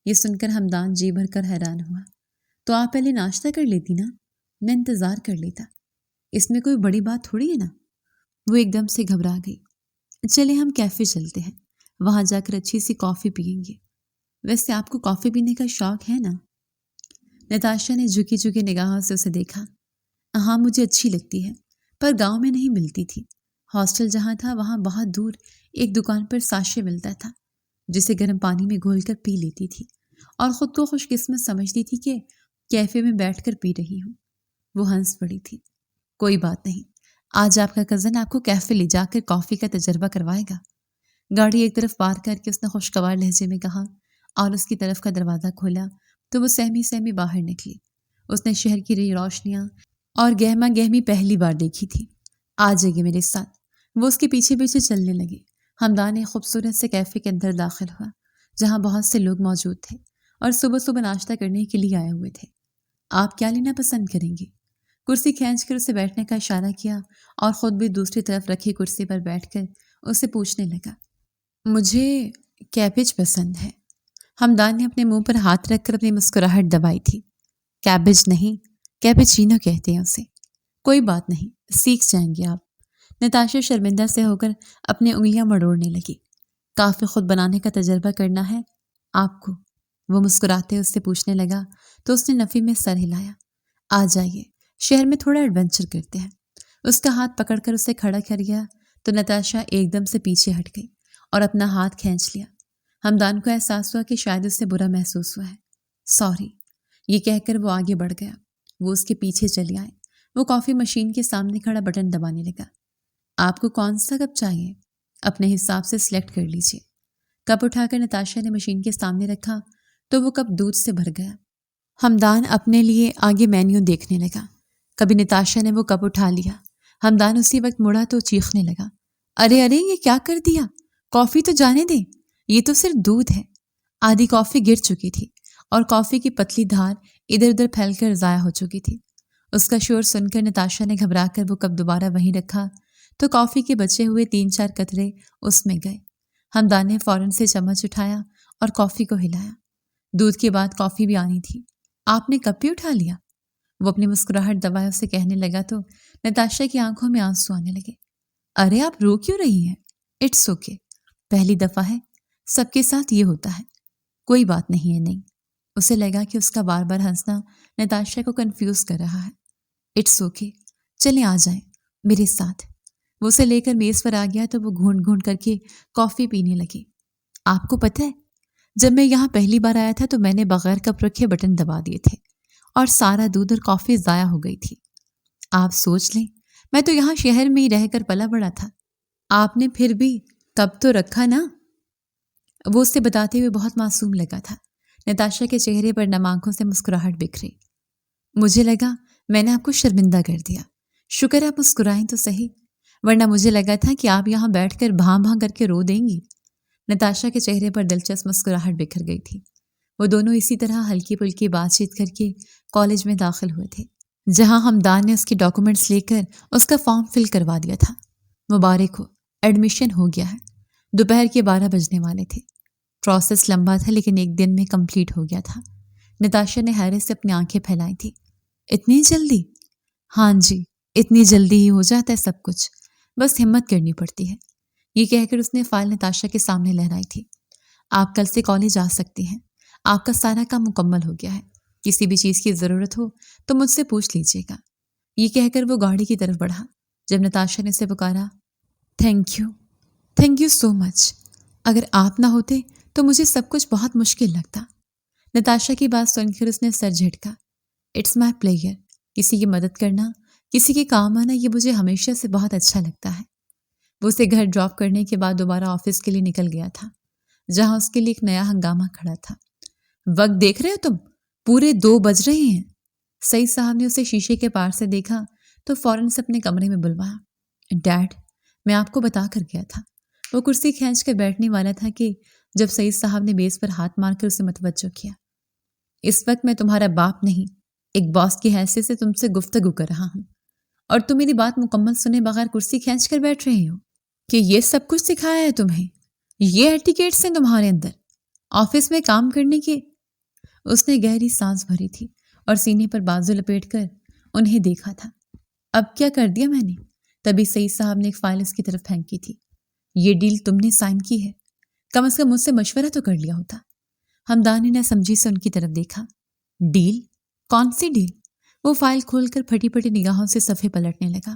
یہ سن کر ہمدان جی بھر کر حیران ہوا۔ تو آپ پہلے ناشتہ کر لیتی نا، میں انتظار کر لیتا، اس میں کوئی بڑی بات تھوڑی ہے نا۔ وہ ایک دم سے گھبرا گئی۔ چلے ہم کیفے چلتے ہیں، وہاں جا کر اچھی سی کافی پئیں گے۔ ویسے آپ کو کافی پینے کا شوق ہے نا؟ نتاشا نے جھکی جھکی نگاہوں سے اسے دیکھا۔ ہاں، مجھے اچھی لگتی ہے، پر گاؤں میں نہیں ملتی تھی۔ ہاسٹل جہاں تھا وہاں بہت دور ایک دکان پر ساشے ملتا تھا، جسے گرم پانی میں گھول کر پی لیتی تھی اور خود کو خوش قسمت سمجھتی تھی کہ کیفے میں بیٹھ کر پی رہی ہوں۔ وہ ہنس پڑی تھی۔ کوئی بات نہیں، آج آپ کا کزن آپ کو کیفے لے جا کر کافی کا تجربہ کروائے گا۔ گاڑی ایک طرف پار کر کے اس نے خوشگوار لہجے میں کہا اور اس کی طرف کا دروازہ کھولا تو وہ سہمی سہمی باہر نکلی۔ اس نے شہر کی روشنیاں اور گہما گہمی پہلی بار دیکھی تھی۔ آ جائیے میرے ساتھ۔ وہ اس کے پیچھے پیچھے چلنے لگی۔ ہمدان ایک خوبصورت سے کیفے کے اندر داخل ہوا جہاں بہت سے لوگ موجود تھے اور صبح صبح ناشتہ کرنے کے لیے آئے ہوئے تھے۔ آپ کیا لینا پسند کریں گے؟ کرسی کھینچ کر اسے بیٹھنے کا اشارہ کیا اور خود بھی دوسری طرف رکھی کرسی پر بیٹھ کر اسے پوچھنے لگا، مجھے کیبج پسند ہے۔ ہمدان نے اپنے منہ پر ہاتھ رکھ کر اپنی مسکراہٹ دبائی تھی۔ کیبج نہیں، کیپچینو کہتے ہیں اسے۔ کوئی بات نہیں، سیکھ جائیں گے آپ۔ نتاشا شرمندہ سے ہو کر اپنی انگلیاں مڑوڑنے لگی۔ کافی خود بنانے کا تجربہ کرنا ہے آپ کو؟ وہ مسکراتے اس سے پوچھنے لگا تو اس نے نفی میں سر ہلایا۔ آ جائیے، شہر میں تھوڑا ایڈونچر کرتے ہیں۔ اس کا ہاتھ پکڑ کر اسے کھڑا کر گیا تو نتاشا ایک دم سے پیچھے ہٹ گئی اور اپنا ہاتھ کھینچ لیا۔ ہمدان کو احساس ہوا کہ شاید اسے برا محسوس ہوا ہے۔ سوری، یہ کہہ کر وہ آگے بڑھ گیا۔ وہ اس کے پیچھے چلی آئے۔ وہ کافی مشین کے سامنے کھڑا بٹن دبانے لگا۔ آپ کو کون سا کپ چاہیے؟ اپنے حساب سے سلیکٹ کر لیجیے۔ کپ اٹھا کر نتاشا نے مشین کے سامنے رکھا تو وہ کپ دودھ سے بھر گیا۔ ہمدان اپنے لیے آگے مینیو دیکھنے لگا۔ کبھی نتاشا نے وہ کپ اٹھا لیا۔ ہمدان اسی وقت مڑا تو چیخنے لگا، ارے ارے، یہ کیا کر دیا؟ کافی تو جانے دیں، یہ تو صرف دودھ ہے۔ آدھی کافی گر چکی تھی اور کافی کی پتلی دھار ادھر ادھر پھیل کر ضائع ہو چکی تھی۔ اس کا شور سن کر نتاشا نے گھبرا کر وہ کپ دوبارہ وہیں رکھا تو کافی کے بچے ہوئے 3-4 قطرے اس میں گئے۔ ہمدان نے فوراً سے چمچ اٹھایا اور کافی کو ہلایا۔ دودھ کے بعد کافی بھی آنی تھی۔ آپ نے کپ بھی اٹھا لیا؟ وہ اپنی مسکراہٹ دبائے اسے کہنے لگا تو نتاشا کی آنکھوں میں آنسو آنے لگے۔ ارے آپ رو کیوں رہی ہیں؟ اٹس اوکے، پہلی دفعہ ہے، سب کے ساتھ یہ ہوتا ہے، کوئی بات نہیں ہے۔ نہیں، اسے لگا کہ اس کا بار بار ہنسنا نتاشا کو کنفیوز کر رہا ہے۔ اٹس اوکے، چلیں آ جائیں میرے ساتھ۔ وہ اسے لے کر میز پر آ گیا تو وہ گھونٹ گھونٹ کر کے کافی پینے لگی۔ آپ کو پتہ ہے، جب میں یہاں پہلی بار آیا تھا تو میں نے بغیر کپ رکھے بٹن دبا دیے تھے اور سارا دودھ اور کافی ضائع ہو گئی تھی۔ آپ سوچ لیں، میں تو یہاں شہر میں ہی رہ کر پلا بڑا تھا۔ آپ نے پھر بھی کپ تو رکھا نا؟ وہ اسے بتاتے ہوئے بہت معصوم لگا تھا۔ نتاشا کے چہرے پر نم آنکھوں سے مسکراہٹ بکھری۔ مجھے لگا میں نے آپ کو شرمندہ کر دیا۔ شکر آپ مسکرائیں تو صحیح، ورنہ مجھے لگا تھا کہ آپ یہاں بیٹھ کر بھاں بھاں کر کے رو دیں گی۔ نتاشا کے چہرے پر دلچسپ مسکراہٹ بکھر گئی تھی۔ وہ دونوں اسی طرح ہلکی پھلکی بات چیت کر کے کالج میں داخل ہوئے تھے، جہاں ہمدان نے اس کے ڈاکومنٹس لے کر اس کا فارم فل کروا دیا تھا۔ مبارک ہو، ایڈمیشن ہو گیا ہے۔ دوپہر کے 12 بجنے والے تھے۔ پروسیس لمبا تھا لیکن ایک دن میں کمپلیٹ ہو گیا تھا۔ نتاشا نے حیرت سے اپنی آنکھیں پھیلائی تھی۔ اتنی جلدی؟ ہاں جی، اتنی جلدی ہی ہو جاتا ہے سب کچھ، بس ہمت کرنی پڑتی ہے۔ یہ کہہ کر اس نے فائل نتاشا کے سامنے لہرائی تھی۔ آپ کل سے کالج آ سکتی ہیں، آپ کا سارا کام مکمل ہو گیا ہے۔ کسی بھی چیز کی ضرورت ہو تو مجھ سے پوچھ لیجیے گا۔ یہ کہہ کر وہ گاڑی کی طرف بڑھا۔ جب نتاشا نے اسے پکارا، تھینک یو سو مچ، اگر آپ نہ ہوتے تو مجھے سب کچھ بہت مشکل لگتا۔ نتاشا کی بات سن کر اس نے سر جھٹکا۔ اٹس مائی پلیئر، کسی کی مدد کرنا، کسی کے کام آنا، یہ مجھے ہمیشہ سے بہت اچھا لگتا ہے۔ وہ اسے گھر ڈراپ کرنے کے بعد دوبارہ آفس کے لیے نکل گیا تھا، جہاں اس کے لیے ایک نیا ہنگامہ کھڑا تھا۔ وقت دیکھ رہے ہو تم؟ پورے 2 بج رہے ہیں۔ سعید صاحب نے اسے شیشے کے پار سے دیکھا تو فوراً سے اپنے کمرے میں بلوایا۔ ڈیڈ، میں آپ کو بتا کر گیا تھا۔ وہ کرسی کھینچ کر بیٹھنے والا تھا کہ جب سعید صاحب نے میز پر ہاتھ مار کر اسے متوجہ کیا۔ اس وقت میں تمہارا باپ نہیں، ایک باس کی حیثیت سے تم سے گفتگو کر رہا ہوں، اور تم میری بات مکمل سنے بغیر کرسی کھینچ کر بیٹھ رہے ہو کہ یہ سب کچھ سکھایا ہے تمہیں؟ یہ ایٹیکیٹس ہیں تمہارے اندر آفس میں کام کرنے کے؟ اس نے گہری سانس بھری تھی اور سینے پر بازو لپیٹ کر انہیں دیکھا تھا۔ اب کیا کر دیا میں نے؟ تبھی سعید صاحب نے ایک فائل اس کی طرف پھینکی تھی۔ یہ ڈیل تم نے سائن کی ہے، کم از کم مجھ سے مشورہ تو کر لیا ہوتا۔ ہمدان نے سمجھی سے ان کی طرف دیکھا۔ ڈیل؟ کون سی ڈیل؟ وہ فائل کھول کر پھٹی پھٹی نگاہوں سے صفحے پلٹنے لگا۔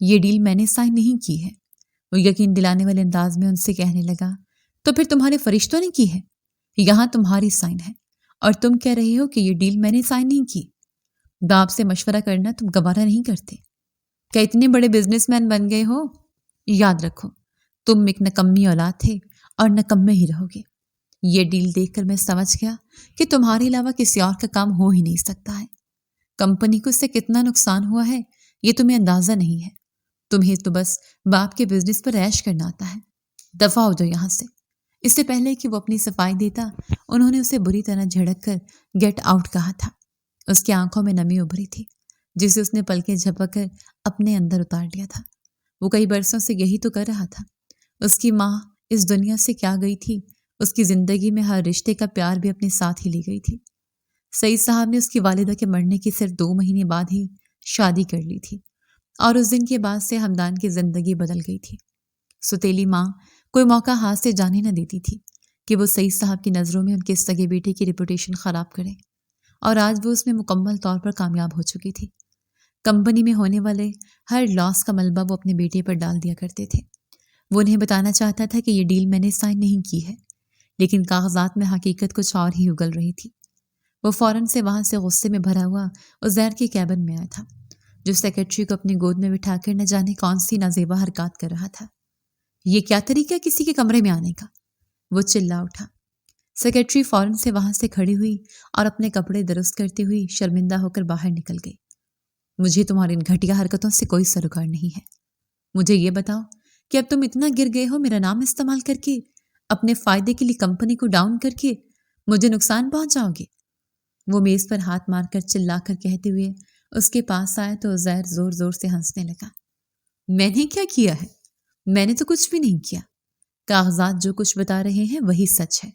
یہ ڈیل میں نے سائن نہیں کی ہے، وہ یقین دلانے والے انداز میں ان سے کہنے لگا۔ تو پھر تمہارے فرشتوں نے کی ہے؟ یہاں تمہاری سائن ہے اور تم کہہ رہے ہو کہ یہ ڈیل میں نے سائن نہیں کی۔ باپ سے مشورہ کرنا تم گوارا نہیں کرتے؟ کیا اتنے بڑے بزنس مین بن گئے ہو؟ یاد رکھو، تم ایک نکمی اولاد تھے اور نکمے ہی رہو گے۔ یہ ڈیل دیکھ کر میں سمجھ گیا کہ تمہارے علاوہ کسی اور کا کام ہو ہی نہیں سکتا ہے۔ کمپنی کو اس سے کتنا نقصان ہوا ہے یہ تمہیں اندازہ نہیں ہے۔ تمہیں تو بس باپ کے بزنس پر عیش کرنا آتا ہے۔ دفع ہو جاؤ یہاں سے۔ اس سے پہلے کہ وہ اپنی صفائی دیتا، انہوں نے اسے بری طرح جھڑک کر گیٹ آؤٹ کہا تھا۔ اس کی آنکھوں میں نمی ابھری تھی۔ جسے اس نے پلکیں جھپک کر اپنے اندر اتار لیا تھا۔ وہ کئی برسوں سے یہی تو کر رہا تھا۔ اس کی ماں اس دنیا سے کیا گئی تھی، اس کی زندگی میں ہر رشتے کا پیار بھی اپنے ساتھ ہی لے گئی تھی۔ سعید صاحب نے اس کی والدہ کے مرنے کے صرف 2 مہینے بعد ہی شادی کر لی تھی، اور اس دن کے بعد سے ہمدان کی زندگی بدل گئی تھی۔ ستیلی ماں کوئی موقع ہاتھ سے جانے نہ دیتی تھی کہ وہ سعید صاحب کی نظروں میں ان کے سگے بیٹے کی ریپوٹیشن خراب کرے، اور آج وہ اس میں مکمل طور پر کامیاب ہو چکی تھی۔ کمپنی میں ہونے والے ہر لاس کا ملبہ وہ اپنے بیٹے پر ڈال دیا کرتے تھے۔ وہ انہیں بتانا چاہتا تھا کہ یہ ڈیل میں نے سائن نہیں کی ہے، لیکن کاغذات میں حقیقت کچھ اور ہی اگل رہی تھی۔ وہ فوراً سے وہاں سے غصے میں بھرا ہوا عزیر کے کیبن میں آیا تھا، جو سیکرٹری کو اپنی گود میں بٹھا کر نہ جانے کون سی نازیبا حرکات کر رہا تھا۔ یہ کیا طریقہ کسی کے کمرے میں آنے کا؟ وہ چلا اٹھا۔ سیکرٹری فوراً سے وہاں سے کھڑی ہوئی اور اپنے کپڑے درست کرتی ہوئی شرمندہ ہو کر باہر نکل گئی۔ مجھے تمہاری ان گھٹیا حرکتوں سے کوئی سروکار نہیں ہے۔ مجھے یہ بتاؤ کہ اب تم اتنا گر گئے ہو میرا نام استعمال کر کے، اپنے فائدے کے لیے کمپنی کو ڈاؤن کر کے مجھے نقصان پہنچاؤ گے؟ وہ میز پر ہاتھ مار کر چلا کر کہتے ہوئے اس کے پاس آیا تو عزیر زور زور سے ہنسنے لگا۔ میں نے کیا کیا ہے؟ میں نے تو کچھ بھی نہیں کیا۔ کاغذات جو کچھ بتا رہے ہیں وہی سچ ہے۔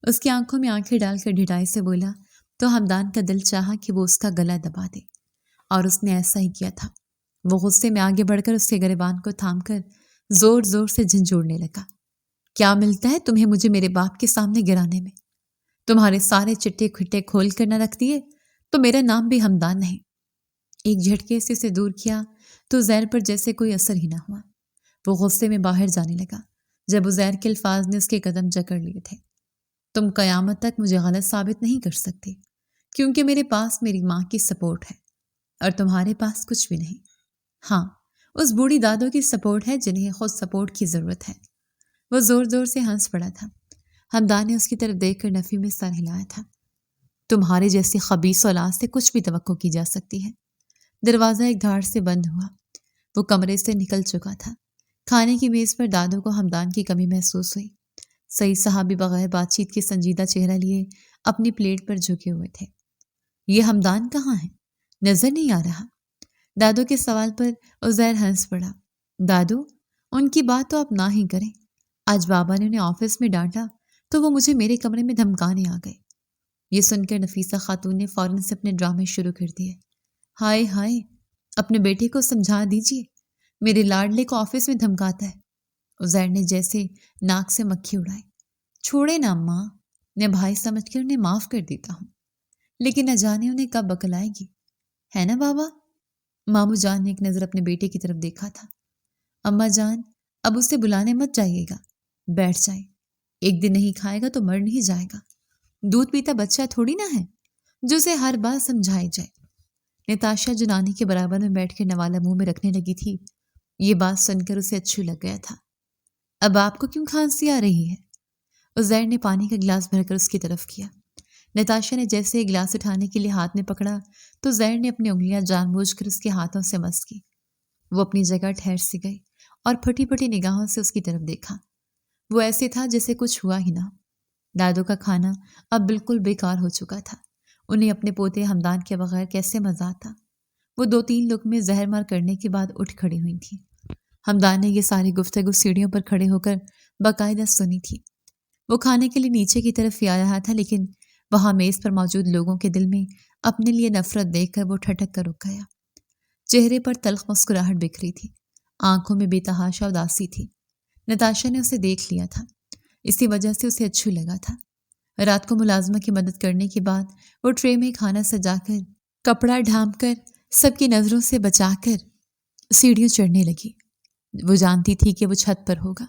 اس کی آنکھوں میں آنکھیں ڈال کر ڈھٹائی سے بولا تو ہمدان کا دل چاہا کہ وہ اس کا گلا دبا دے، اور اس نے ایسا ہی کیا تھا۔ وہ غصے میں آگے بڑھ کر اس کے گریبان کو تھام کر زور زور سے جھنجھوڑنے لگا۔ کیا ملتا ہے تمہیں مجھے میرے باپ کے سامنے گرانے میں؟ تمہارے سارے چٹے کھٹے کھول کر نہ رکھ دیے تو میرا نام بھی ہمدان نہیں۔ ایک جھٹکے سے اسے دور کیا تو زیر پر جیسے کوئی اثر ہی نہ ہوا۔ وہ غصے میں باہر جانے لگا جب عزیر کے الفاظ نے اس کے قدم جکڑ لیے تھے۔ تم قیامت تک مجھے غلط ثابت نہیں کر سکتے، کیونکہ میرے پاس میری ماں کی سپورٹ ہے اور تمہارے پاس کچھ بھی نہیں۔ ہاں، اس بوڑھی دادوں کی سپورٹ ہے جنہیں خود سپورٹ کی ضرورت ہے۔ وہ زور زور سے ہنس پڑا تھا۔ ہمدان نے اس کی طرف دیکھ کر نفی میں سر ہلایا تھا۔ تمہارے جیسی خبیث اولاد سے کچھ بھی توقع کی جا سکتی ہے۔ دروازہ ایک دھاڑ سے بند ہوا۔ وہ کمرے سے نکل چکا تھا۔ کھانے کی میز پر دادوں کو ہمدان کی کمی محسوس ہوئی۔ سعید صاحب بھی بغیر بات چیت کے سنجیدہ چہرہ لیے اپنی پلیٹ پر جھکے ہوئے تھے۔ یہ ہمدان کہاں ہے؟ نظر نہیں آ رہا۔ دادو کے سوال پر عزیر ہنس پڑا۔ دادو، ان کی بات تو آپ نہ ہی کریں۔ آج بابا نے انہیں آفس میں ڈانٹا تو وہ مجھے میرے کمرے میں دھمکانے آ گئے۔ یہ سن کر نفیسہ خاتون نے فوراً سے اپنے ڈرامے شروع کر دیے۔ ہائے ہائے، اپنے بیٹے کو سمجھا دیجیے، میرے لاڈلے کو آفس میں دھمکاتا ہے۔ عزیر نے جیسے ناک سے مکھی اڑائی۔ چھوڑے نا ماں، میں بھائی سمجھ کر انہیں معاف کر دیتا ہوں، لیکن نہ جانے انہیں کب عقل آئے گی، ہے نا بابا؟ مامو جان نے ایک نظر اپنے بیٹے کی طرف دیکھا تھا۔ اماں جان، اب اسے بلانے مت جائیے گا، بیٹھ جائے، ایک دن نہیں کھائے گا تو مر نہیں جائے گا۔ دودھ پیتا بچہ تھوڑی نہ ہے جو اسے ہر بات سمجھائی جائے۔ نتاشا جو نانی کے برابر میں بیٹھ کر نوالا منہ میں رکھنے لگی تھی، یہ بات سن کر اسے اچھو لگ گیا تھا۔ اب آپ کو کیوں کھانسی آ رہی ہے؟ عزیر نے پانی کا گلاس بھر کر اس کی طرف کیا۔ نتاشا نے جیسے ایک گلاس اٹھانے کے لیے ہاتھ میں پکڑا تو زیر نے اپنی انگلیاں جان بوجھ کر اس کے ہاتھوں سے مس کی۔ وہ اپنی جگہ ٹھہر سی گئی اور پھٹی پھٹی نگاہوں سے اس کی طرف دیکھا۔ وہ ایسے تھا جیسے کچھ ہوا ہی نہ۔ دادو کا کھانا اب بالکل بیکار ہو چکا تھا۔ انہیں اپنے پوتے ہمدان کے بغیر کیسے مزہ آتا؟ وہ 2-3 لقمے زہر مار کرنے کے بعد اٹھ کھڑی ہوئی تھی۔ ہمدان نے یہ ساری گفتگو سیڑھیوں پر کھڑے ہو کر باقاعدہ سنی تھی۔ وہ کھانے کے لیے نیچے کی طرف ہی آ رہا تھا، لیکن وہاں میز پر موجود لوگوں کے دل میں اپنے لیے نفرت دیکھ کر وہ ٹھٹک کر رک گیا۔ چہرے پر تلخ مسکراہٹ بکھری تھی، آنکھوں میں بے تحاشا اداسی تھی۔ نتاشا نے اسے دیکھ لیا تھا، اسی وجہ سے اسے اچھو لگا تھا۔ رات کو ملازمہ کی مدد کرنے کے بعد وہ ٹرے میں کھانا سجا کر، کپڑا ڈھانپ کر، سب کی نظروں سے بچا کر سیڑھیوں چڑھنے لگی۔ وہ جانتی تھی کہ وہ چھت پر ہوگا۔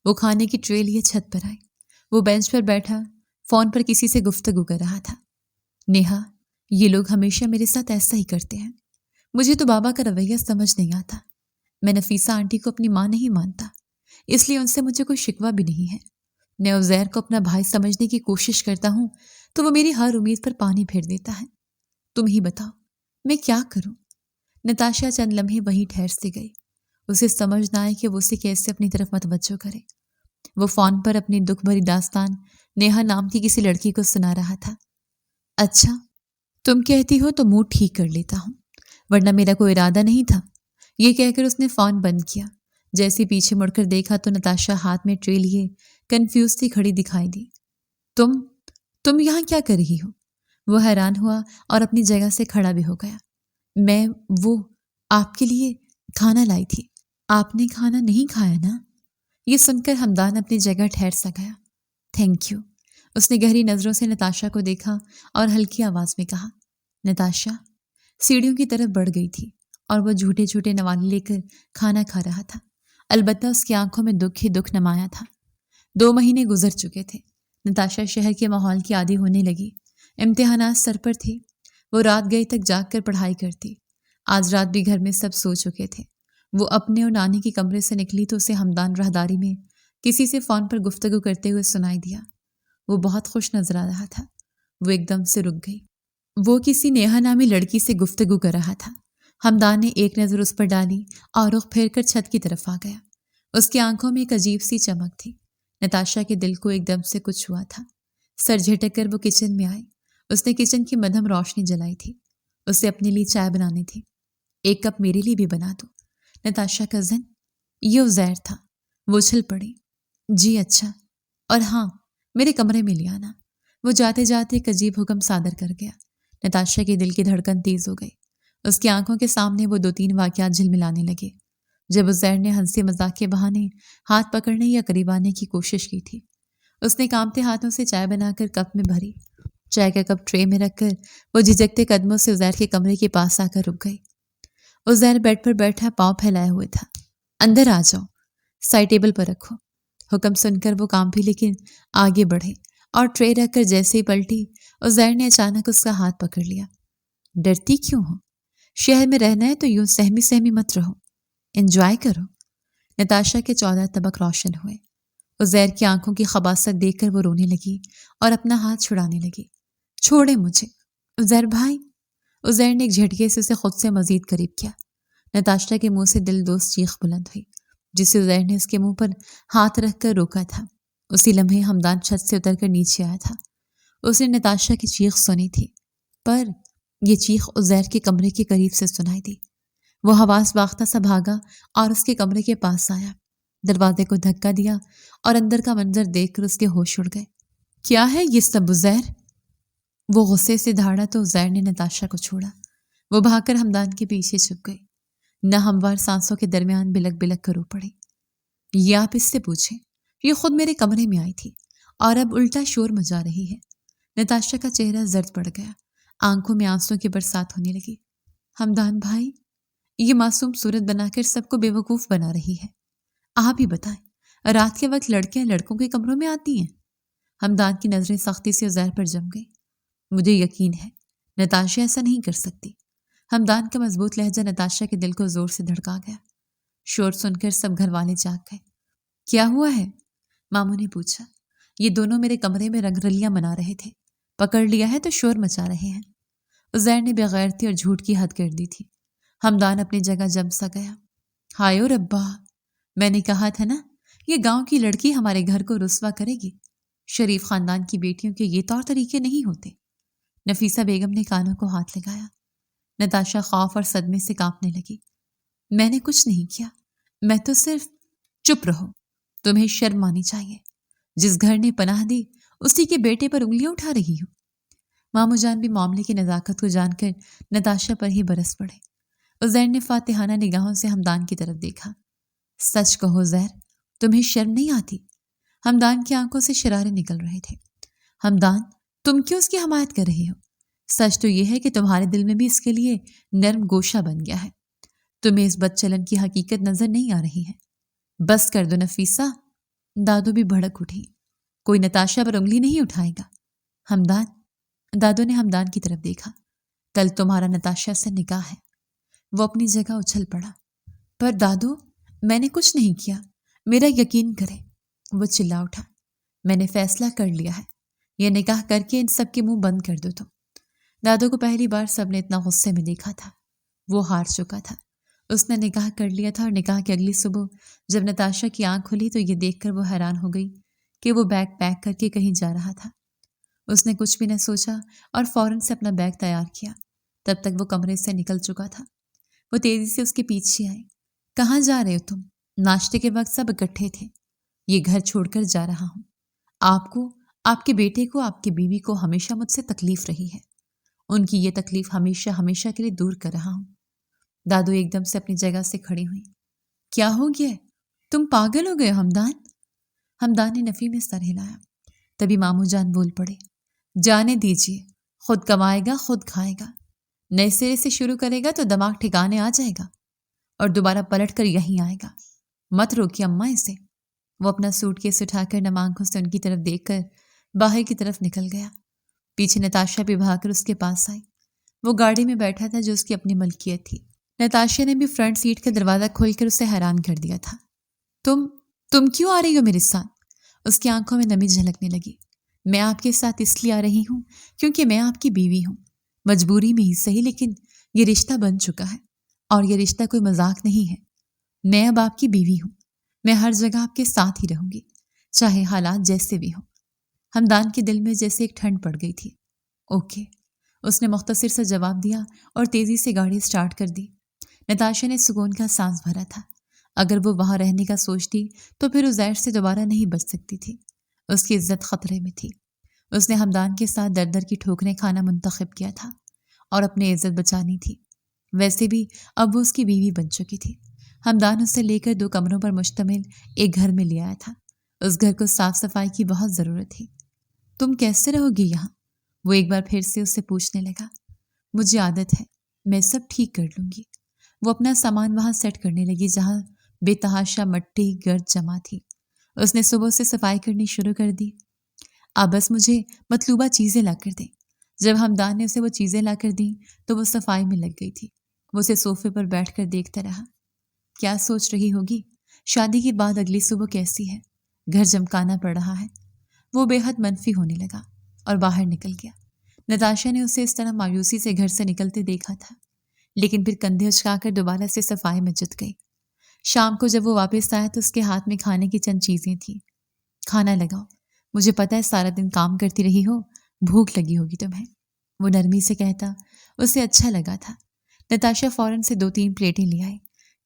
وہ کھانے کی ٹرے لیے چھت پر آئی۔ وہ بینچ پر بیٹھا فون پر کسی سے گفتگو کر رہا تھا۔ نیہا، یہ لوگ ہمیشہ میرے ساتھ ایسا ہی کرتے ہیں۔ مجھے تو بابا کا رویہ سمجھ نہیں آتا۔ میں نفیسہ آنٹی کو اپنی ماں نہیں مانتا، اس لیے ان سے مجھے کوئی شکوہ بھی نہیں ہے۔ میں عزیر کو اپنا بھائی سمجھنے کی کوشش کرتا ہوں تو وہ میری ہر امید پر پانی پھیر دیتا ہے۔ تم ہی بتاؤ، میں کیا کروں؟ نتاشا چند لمحے وہیں ٹھہر سی گئی۔ اسے سمجھ نہ آئے کہ وہ اسے کیسے اپنی طرف متوجہ کرے۔ وہ فون پر اپنی دکھ بھری داستان نیہا نام کی کسی لڑکی کو سنا رہا تھا۔ اچھا، تم کہتی ہو تو منہ ٹھیک کر لیتا ہوں۔ ورنہ میرا کوئی ارادہ نہیں تھا۔ یہ کہہ کر اس نے فون بند کیا۔ جیسے پیچھے مڑ کر دیکھا تو نتاشا ہاتھ میں ٹرے لیے کنفیوز سی کھڑی دکھائی دی۔ تم یہاں کیا کر رہی ہو؟ وہ حیران ہوا اور اپنی جگہ سے کھڑا بھی ہو گیا۔ میں وہ آپ کے لیے کھانا لائی تھی۔ آپ نے کھانا نہیں کھایا نا؟ یہ سن کر ہمدان اپنی جگہ ٹھہر سا گیا۔ Thank you. اس نے گہری نظروں سے نتاشا کو دیکھا اور ہلکی آواز میں کہا۔ نتاشا سیڑھیوں کی طرف بڑھ گئی تھی اور وہ جھوٹے جھوٹے نوالے لے کر کھانا کھا رہا تھا۔ البتہ اس کی آنکھوں میں دکھ ہی دکھ نمایا تھا۔ 2 مہینے گزر چکے تھے۔ نتاشا شہر کے ماحول کی عادی ہونے لگی۔ امتحانات سر پر تھے۔ وہ رات گئے تک جاگ کر پڑھائی کرتی۔ آج رات بھی گھر میں سب سو چکے تھے۔ وہ اپنے اور نانی کے کمرے سے نکلی تو اسے ہمدان راہداری میں کسی سے فون پر گفتگو کرتے ہوئے سنائی دیا۔ وہ بہت خوش نظر آ رہا تھا۔ وہ ایک دم سے رک گئی۔ وہ کسی نیہا نامی لڑکی سے گفتگو کر رہا تھا۔ ہمدان نے ایک نظر اس پر ڈالی اور رخ پھیر کر چھت کی طرف آ گیا۔ اس کی آنکھوں میں ایک عجیب سی چمک تھی۔ نتاشا کے دل کو ایک دم سے کچھ ہوا تھا۔ سر جھٹک کر وہ کچن میں آئی۔ اس نے کچن کی مدھم روشنی جلائی تھی۔ اسے اپنے لیے چائے بنانی تھی۔ 1 کپ میرے لیے بھی بنا دو۔ نتاشا کزن؟ یہ عزیر تھا۔ وہ اچھل پڑی۔ جی اچھا، اور ہاں میرے کمرے میں لے آنا۔ وہ جاتے جاتے ایک عجیب حکم صادر کر گیا۔ نتاشا کے دل کی دھڑکن تیز ہو گئی۔ اس کی آنکھوں کے سامنے وہ 2-3 واقعات جھلملانے لگے۔ جب عزیر نے ہنسی مذاق کے بہانے ہاتھ پکڑنے یا قریب آنے کی کوشش کی تھی۔ اس نے کانپتے ہاتھوں سے چائے بنا کر کپ میں بھری۔ چائے کا کپ ٹرے میں رکھ کر وہ جھجکتے قدموں سے عزیر کے کمرے کے پاس آ کر رک گئی۔ عزیر بیڈ پر بیٹھا پاؤں پھیلائے ہوئے تھا۔ اندر آ جاؤ، سائڈ ٹیبل پر رکھو۔ حکم سن کر وہ کانپی لیکن آگے بڑھے اور ٹرے رکھ کر جیسے ہی پلٹی، عزیر نے اچانک اس کا ہاتھ پکڑ لیا۔ ڈرتی کیوں ہو؟ شہر میں رہنا ہے تو یوں سہمی سہمی مت رہو، انجوائے کرو۔ نتاشا کے 14 طبق روشن ہوئے۔ عزیر کی آنکھوں کی خباثت دیکھ کر وہ رونے لگی اور اپنا ہاتھ چھڑانے لگی۔ چھوڑے مجھے عزیر بھائی۔ عزیر نے ایک جھٹکے سے اسے خود سے مزید قریب کیا۔ نتاشا کے منہ سے دل دوست چیخ بلند ہوئی جسے عزیر نے اس کے منہ پر ہاتھ رکھ کر روکا تھا۔ اسی لمحے ہمدان چھت سے اتر کر نیچے آیا تھا۔ اس نے نتاشا کی چیخ سنی تھی، پر یہ چیخ عزیر کے کمرے کے قریب سے سنائی دی۔ وہ حواس باختہ سا بھاگا اور اس کے کمرے کے پاس آیا۔ دروازے کو دھکا دیا اور اندر کا منظر دیکھ کر اس کے ہوش اڑ گئے۔ کیا ہے یہ سب عزیر؟ وہ غصے سے دھاڑا تو عزیر نے نتاشا کو چھوڑا۔ وہ بھاگ کر ہمدان کے پیچھے چھپ گئی۔ نہ ہموار سانسوں کے درمیان بلک بلک کر رو پڑی۔ یہ آپ اس سے پوچھیں، یہ خود میرے کمرے میں آئی تھی اور اب الٹا شور مچا رہی ہے۔ نتاشا کا چہرہ زرد پڑ گیا۔ آنکھوں میں آنسوں کی برسات ہونے لگی۔ ہمدان بھائی، یہ معصوم صورت بنا کر سب کو بے وقوف بنا رہی ہے۔ آپ ہی بتائیں، رات کے وقت لڑکیاں لڑکوں کے کمروں میں آتی ہیں؟ ہمدان کی نظریں سختی سے عزیر پر جم گئی۔ مجھے یقین ہے نتاشا ایسا نہیں کر سکتی۔ ہمدان کا مضبوط لہجہ نتاشا کے دل کو زور سے دھڑکا گیا۔ شور سن کر سب گھر والے جاگ گئے۔ کیا ہوا ہے؟ ماموں نے پوچھا۔ یہ دونوں میرے کمرے میں رنگ رلیاں منا رہے تھے، پکڑ لیا ہے تو شور مچا رہے ہیں۔ عزیر نے بغیرتی اور جھوٹ کی حد کر دی تھی۔ ہمدان اپنی جگہ جم سا گیا۔ ہائے او ربا، میں نے کہا تھا نا، یہ گاؤں کی لڑکی ہمارے گھر کو رسوا کرے گی۔ شریف خاندان کی بیٹیوں کے یہ طور طریقے نہیں ہوتے۔ نفیسہ بیگم نے کانوں کو ہاتھ لگایا۔ نتاشا خوف اور صدمے سے کانپنے لگی۔ میں نے کچھ نہیں کیا، میں تو صرف… چپ رہو، تمہیں شرم آنی چاہیے۔ جس گھر نے پناہ دی اسی کے بیٹے پر انگلیاں اٹھا رہی ہو۔ ماموں جان بھی معاملے کی نزاکت کو جان کر نتاشا پر ہی برس پڑے۔ عزیر نے فاتحانہ نگاہوں سے ہمدان کی طرف دیکھا۔ سچ کہو عزیر، تمہیں شرم نہیں آتی؟ ہمدان کی آنکھوں سے شرارے نکل رہے تھے۔ ہمدان، تم کیوں اس کی حمایت کر رہے ہو؟ سچ تو یہ ہے کہ تمہارے دل میں بھی اس کے لیے نرم گوشہ بن گیا ہے۔ تمہیں اس بد چلن کی حقیقت نظر نہیں آ رہی ہے؟ بس کر دو نفیسہ۔ دادو بھی بھڑک اٹھی۔ کوئی نتاشا پر انگلی نہیں اٹھائے گا۔ ہمدان، دادو نے ہمدان کی طرف دیکھا۔ کل تمہارا نتاشا سے نکاح ہے۔ وہ اپنی جگہ اچھل پڑا۔ پر دادو، میں نے کچھ نہیں کیا، میرا یقین کرے۔ وہ چلا اٹھا۔ میں نے فیصلہ کر لیا ہے، یہ نکاح کر کے ان سب کے منہ بند کر دو تم۔ دادو کو پہلی بار سب نے اتنا غصے میں دیکھا تھا۔ وہ ہار چکا تھا۔ اس نے نکاح کر لیا تھا اور نکاح کی اگلی صبح جب نتاشا کی آنکھ کھلی تو یہ دیکھ کر وہ حیران ہو گئی کہ وہ بیگ پیک کر کے کہیں جا رہا تھا۔ اس نے کچھ بھی نہ سوچا اور فوراً سے اپنا بیگ تیار کیا۔ تب تک وہ کمرے سے نکل چکا تھا۔ وہ تیزی سے اس کے پیچھے آئے۔ کہاں جا رہے ہو تم؟ ناشتے کے وقت سب اکٹھے تھے۔ یہ گھر چھوڑ کر جا رہا ہوں۔ آپ کو، آپ کے بیٹے کو، آپ کی بیوی کو ہمیشہ مجھ سے تکلیف رہی ہے۔ ان کی یہ تکلیف ہمیشہ ہمیشہ کے لیے دور کر رہا ہوں۔ دادو ایک دم سے اپنی جگہ سے کھڑی ہوئی۔ کیا ہو گیا؟ تم پاگل ہو گئے ہمدان؟ ہمدان نے نفی میں سر ہلایا۔ تبھی ماموں جان بول پڑے۔ جانے دیجیے، خود کمائے گا خود کھائے گا، نئے سرے سے شروع کرے گا تو دماغ ٹھکانے آ جائے گا اور دوبارہ پلٹ کر یہیں آئے گا۔ مت روکیے اماں اسے۔ وہ اپنا سوٹ کیس اٹھا کر نم آنکھوں سے ان کی طرف دیکھ کر باہر کی طرف نکل گیا۔ پیچھے نتاشا بھی بھاگ کر اس کے پاس آئی۔ وہ گاڑی میں بیٹھا تھا جو اس کی اپنی ملکیت تھی۔ نتاشا نے بھی فرنٹ سیٹ کا دروازہ کھول کر اسے حیران کر دیا تھا۔ تم کیوں آ رہی ہو میرے ساتھ؟ اس کی آنکھوں میں نمی جھلکنے لگی۔ میں آپ کے ساتھ اس لیے آ رہی ہوں کیونکہ میں آپ کی بیوی ہوں۔ مجبوری میں ہی صحیح، لیکن یہ رشتہ بن چکا ہے اور یہ رشتہ کوئی مذاق نہیں ہے۔ میں اب آپ کی بیوی ہوں۔ میں ہر جگہ آپ کے ساتھ ہی رہوں گی، چاہے حالات جیسے بھی ہوں۔ ہمدان کے دل میں جیسے ایک ٹھنڈ پڑ گئی تھی۔ اوکے، اس نے مختصر سا جواب دیا اور تیزی سے گاڑی سٹارٹ کر دی۔ نتاشا نے سکون کا سانس بھرا تھا۔ اگر وہ وہاں رہنے کا سوچتی تو پھر عزیر سے دوبارہ نہیں بچ سکتی تھی۔ اس کی عزت خطرے میں تھی۔ اس نے ہمدان کے ساتھ در در کی ٹھوکریں کھانا منتخب کیا تھا اور اپنی عزت بچانی تھی۔ ویسے بھی اب وہ اس کی بیوی بن چکی تھی۔ ہمدان اسے لے کر 2 کمروں پر مشتمل ایک گھر میں لے آیا تھا۔ اس گھر کو صاف صفائی کی بہت ضرورت تھی۔ تم کیسے رہو گی یہاں؟ وہ ایک بار پھر سے اس سے پوچھنے لگا۔ مجھے عادت ہے، میں سب ٹھیک کر لوں گی۔ وہ اپنا سامان وہاں سیٹ کرنے لگی جہاں بے تحاشا مٹی گرد جمع تھی۔ اس نے صبح سے صفائی کرنی شروع کر دی۔ آپ بس مجھے مطلوبہ چیزیں لا کر دیں۔ جب ہمدان نے اسے وہ چیزیں لا کر دیں تو وہ صفائی میں لگ گئی تھی۔ وہ اسے صوفے پر بیٹھ کر دیکھتا رہا۔ کیا سوچ رہی ہوگی؟ شادی کے بعد اگلی صبح کیسی ہے؟ گھر چمکانا پڑ رہا ہے۔ وہ بے حد منفی ہونے لگا اور باہر نکل گیا۔ نتاشا نے اسے اس طرح مایوسی سے گھر سے نکلتے دیکھا تھا، لیکن پھر کندھے اچکا کر دوبارہ سے صفائی میں جت گئی۔ شام کو جب وہ واپس آیا تو اس کے ہاتھ میں کھانے کی چند چیزیں تھیں۔ کھانا لگاؤ، مجھے پتا ہے سارا دن کام کرتی رہی ہو، بھوک لگی ہوگی تمہیں، وہ نرمی سے کہتا۔ اسے اچھا لگا تھا۔ نتاشا فوراً سے 2-3 پلیٹیں لے آئی۔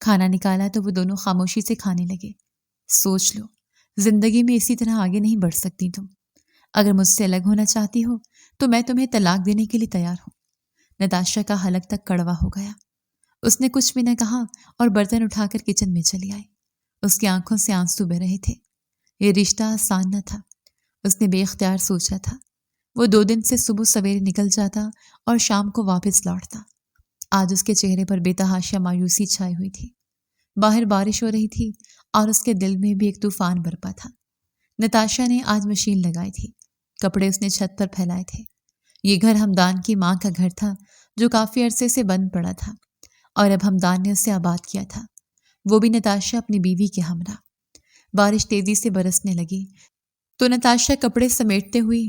کھانا نکالا تو وہ دونوں خاموشی سے کھانے لگے۔ سوچ لو، زندگی میں اسی طرح آگے نہیں بڑھ سکتی تم۔ اگر مجھ سے الگ ہونا چاہتی ہو تو میں تمہیں طلاق دینے کے لیے تیار ہوں۔ نتاشا کا حلق تک کڑوا ہو گیا۔ اس نے کچھ بھی نہ کہا اور برتن اٹھا کر کچن میں چلی آئی۔ اس کی آنکھوں سے آنسو بہ رہے تھے۔ یہ رشتہ آسان نہ تھا، اس نے بے اختیار سوچا تھا۔ وہ 2 دن سے صبح سویرے نکل جاتا اور شام کو واپس لوٹتا۔ آج اس کے چہرے پر بے تحاشا مایوسی چھائی ہوئی تھی۔ باہر بارش ہو رہی تھی اور اس کے دل میں بھی ایک طوفان برپا تھا۔ نتاشا نے آج مشین لگائی تھی۔ کپڑے اس نے چھت پر پھیلائے تھے۔ یہ گھر ہمدان کی ماں کا گھر تھا جو کافی عرصے سے بند پڑا تھا اور اب ہمدان نے اسے آباد کیا تھا، وہ بھی نتاشا اپنی بیوی کے ہمراہ۔ بارش تیزی سے برسنے لگی تو نتاشا کپڑے سمیٹتے ہوئی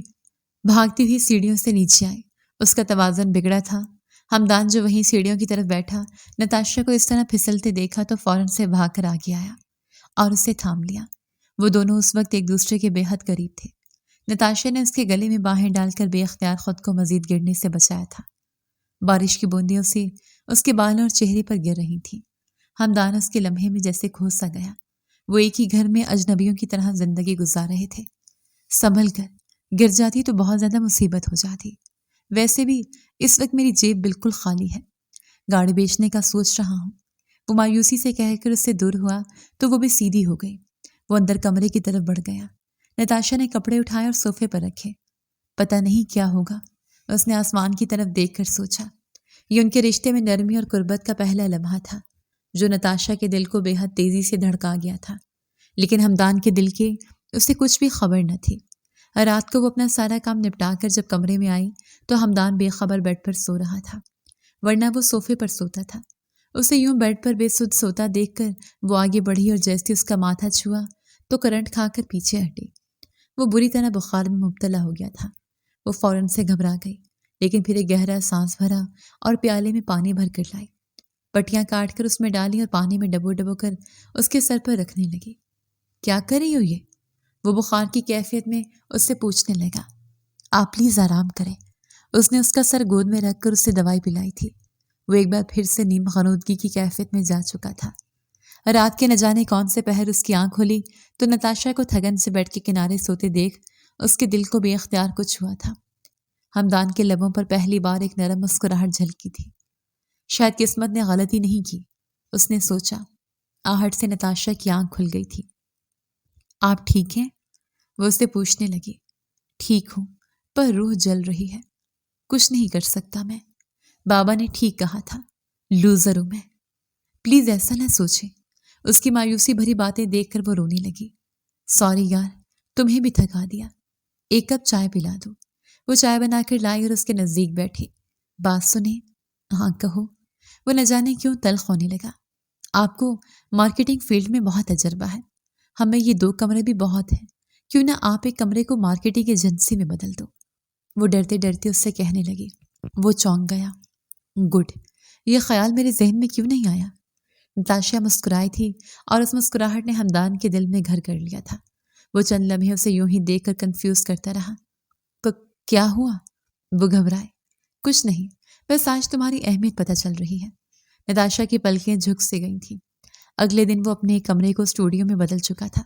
بھاگتی ہوئی سیڑھیوں سے نیچے آئی۔ اس کا توازن بگڑا تھا۔ ہمدان جو وہیں سیڑھیوں کی طرف بیٹھا نتاشا کو اس طرح پھسلتے دیکھا تو فوراً سے بھاگ کر آگے آیا اور اسے تھام لیا۔ وہ دونوں اس وقت ایک دوسرے کے بے حد قریب تھے۔ نتاشا نے اس کے گلے میں باہیں ڈال کر بے اختیار خود کو مزید گرنے سے بچایا تھا۔ بارش کی بوندیوں سے اس کے بالوں اور چہرے پر گر رہی تھیں۔ ہمدان اس کے لمحے میں جیسے کھو سا گیا۔ وہ ایک ہی گھر میں اجنبیوں کی طرح زندگی گزار رہے تھے۔ سنبھل کر، گر جاتی تو بہت زیادہ مصیبت ہو جاتی۔ ویسے بھی اس وقت میری جیب بالکل خالی ہے، گاڑی بیچنے کا سوچ رہا ہوں۔ وہ مایوسی سے کہہ کر اس سے دور ہوا تو وہ بھی سیدھی ہو گئی۔ وہ اندر کمرے کی طرف بڑھ گیا۔ نتاشا نے کپڑے اٹھائے اور صوفے پر رکھے۔ پتہ نہیں کیا ہوگا، اس نے آسمان کی طرف دیکھ کر سوچا۔ یہ ان کے رشتے میں نرمی اور قربت کا پہلا لمحہ تھا جو نتاشا کے دل کو بے حد تیزی سے دھڑکا گیا تھا، لیکن ہمدان کے دل کے اسے کچھ بھی خبر نہ تھی۔ رات کو وہ اپنا سارا کام نپٹا کر جب کمرے میں آئی تو ہمدان بے خبر بیڈ پر سو رہا تھا، ورنہ وہ صوفے پر سوتا تھا۔ اسے یوں بیڈ پر بے سدھ سوتا دیکھ کر وہ آگے بڑھی اور جیسے اس کا ماتھا چھوا تو کرنٹ کھا کر پیچھے ہٹی۔ وہ بری طرح بخار میں مبتلا ہو گیا تھا۔ وہ فوراً سے گھبرا گئی، لیکن پھر ایک گہرا سانس بھرا اور پیالے میں پانی بھر کر لائی، پٹیاں کاٹ کر اس میں ڈالی اور پانی میں ڈبو ڈبو کر اس کے سر پر رکھنے لگی۔ کیا کر رہی ہو یہ؟ وہ بخار کی کیفیت میں اس سے پوچھنے لگا۔ آپ پلیز آرام کریں۔ اس نے اس کا سر گود میں رکھ کر اسے دوائی پلائی تھی۔ وہ ایک بار پھر سے نیم غنودگی کی کیفیت میں جا چکا تھا۔ رات کے نہ جانے کون سے پہر اس کی آنکھ کھلی تو نتاشا کو تھگن سے بیٹھ کے کنارے سوتے دیکھ اس کے دل کو بے اختیار کچھ ہوا تھا۔ ہمدان کے لبوں پر پہلی بار ایک نرم مسکراہٹ جھلکی تھی۔ شاید قسمت نے غلطی نہیں کی، اس نے سوچا۔ آہٹ سے نتاشا کی آنکھ کھل گئی تھی۔ آپ ٹھیک ہیں؟ وہ اسے پوچھنے لگی۔ ٹھیک ہوں، پر روح جل رہی ہے۔ کچھ نہیں کر سکتا میں۔ بابا نے ٹھیک کہا تھا، لوزر ہوں میں۔ پلیز ایسا نہ سوچیں۔ اس کی مایوسی بھری باتیں دیکھ کر وہ رونے لگی۔ سوری یار، تمہیں بھی تھکا دیا۔ ایک کپ چائے پلا دو۔ وہ چائے بنا کر لائی اور اس کے نزدیک بیٹھی۔ بات سنیں؟ ہاں کہو۔ وہ نہ جانے کیوں تلخ ہونے لگا۔ آپ کو مارکیٹنگ فیلڈ میں بہت تجربہ ہے، ہمیں یہ 2 کمرے بھی بہت ہیں، کیوں نہ آپ ایک کمرے کو مارکیٹنگ ایجنسی میں بدل دو۔ وہ ڈرتے ڈرتے اس سے کہنے لگی۔ وہ چونک گیا۔ گڈ، یہ خیال میرے ذہن میں کیوں نہیں آیا؟ نتاشا مسکرائی تھی اور اس مسکراہٹ نے ہمدان کے دل میں گھر کر لیا تھا۔ وہ چند لمحے اسے یوں ہی دیکھ کر کنفیوز کرتا رہا۔ کیا ہوا؟ وہ گھبرائے۔ کچھ نہیں، بس آج تمہاری اہمیت پتہ چل رہی ہے۔ نتاشا کی پلکیں جھک سے گئی تھیں۔ اگلے دن وہ اپنے کمرے کو اسٹوڈیو میں بدل چکا تھا۔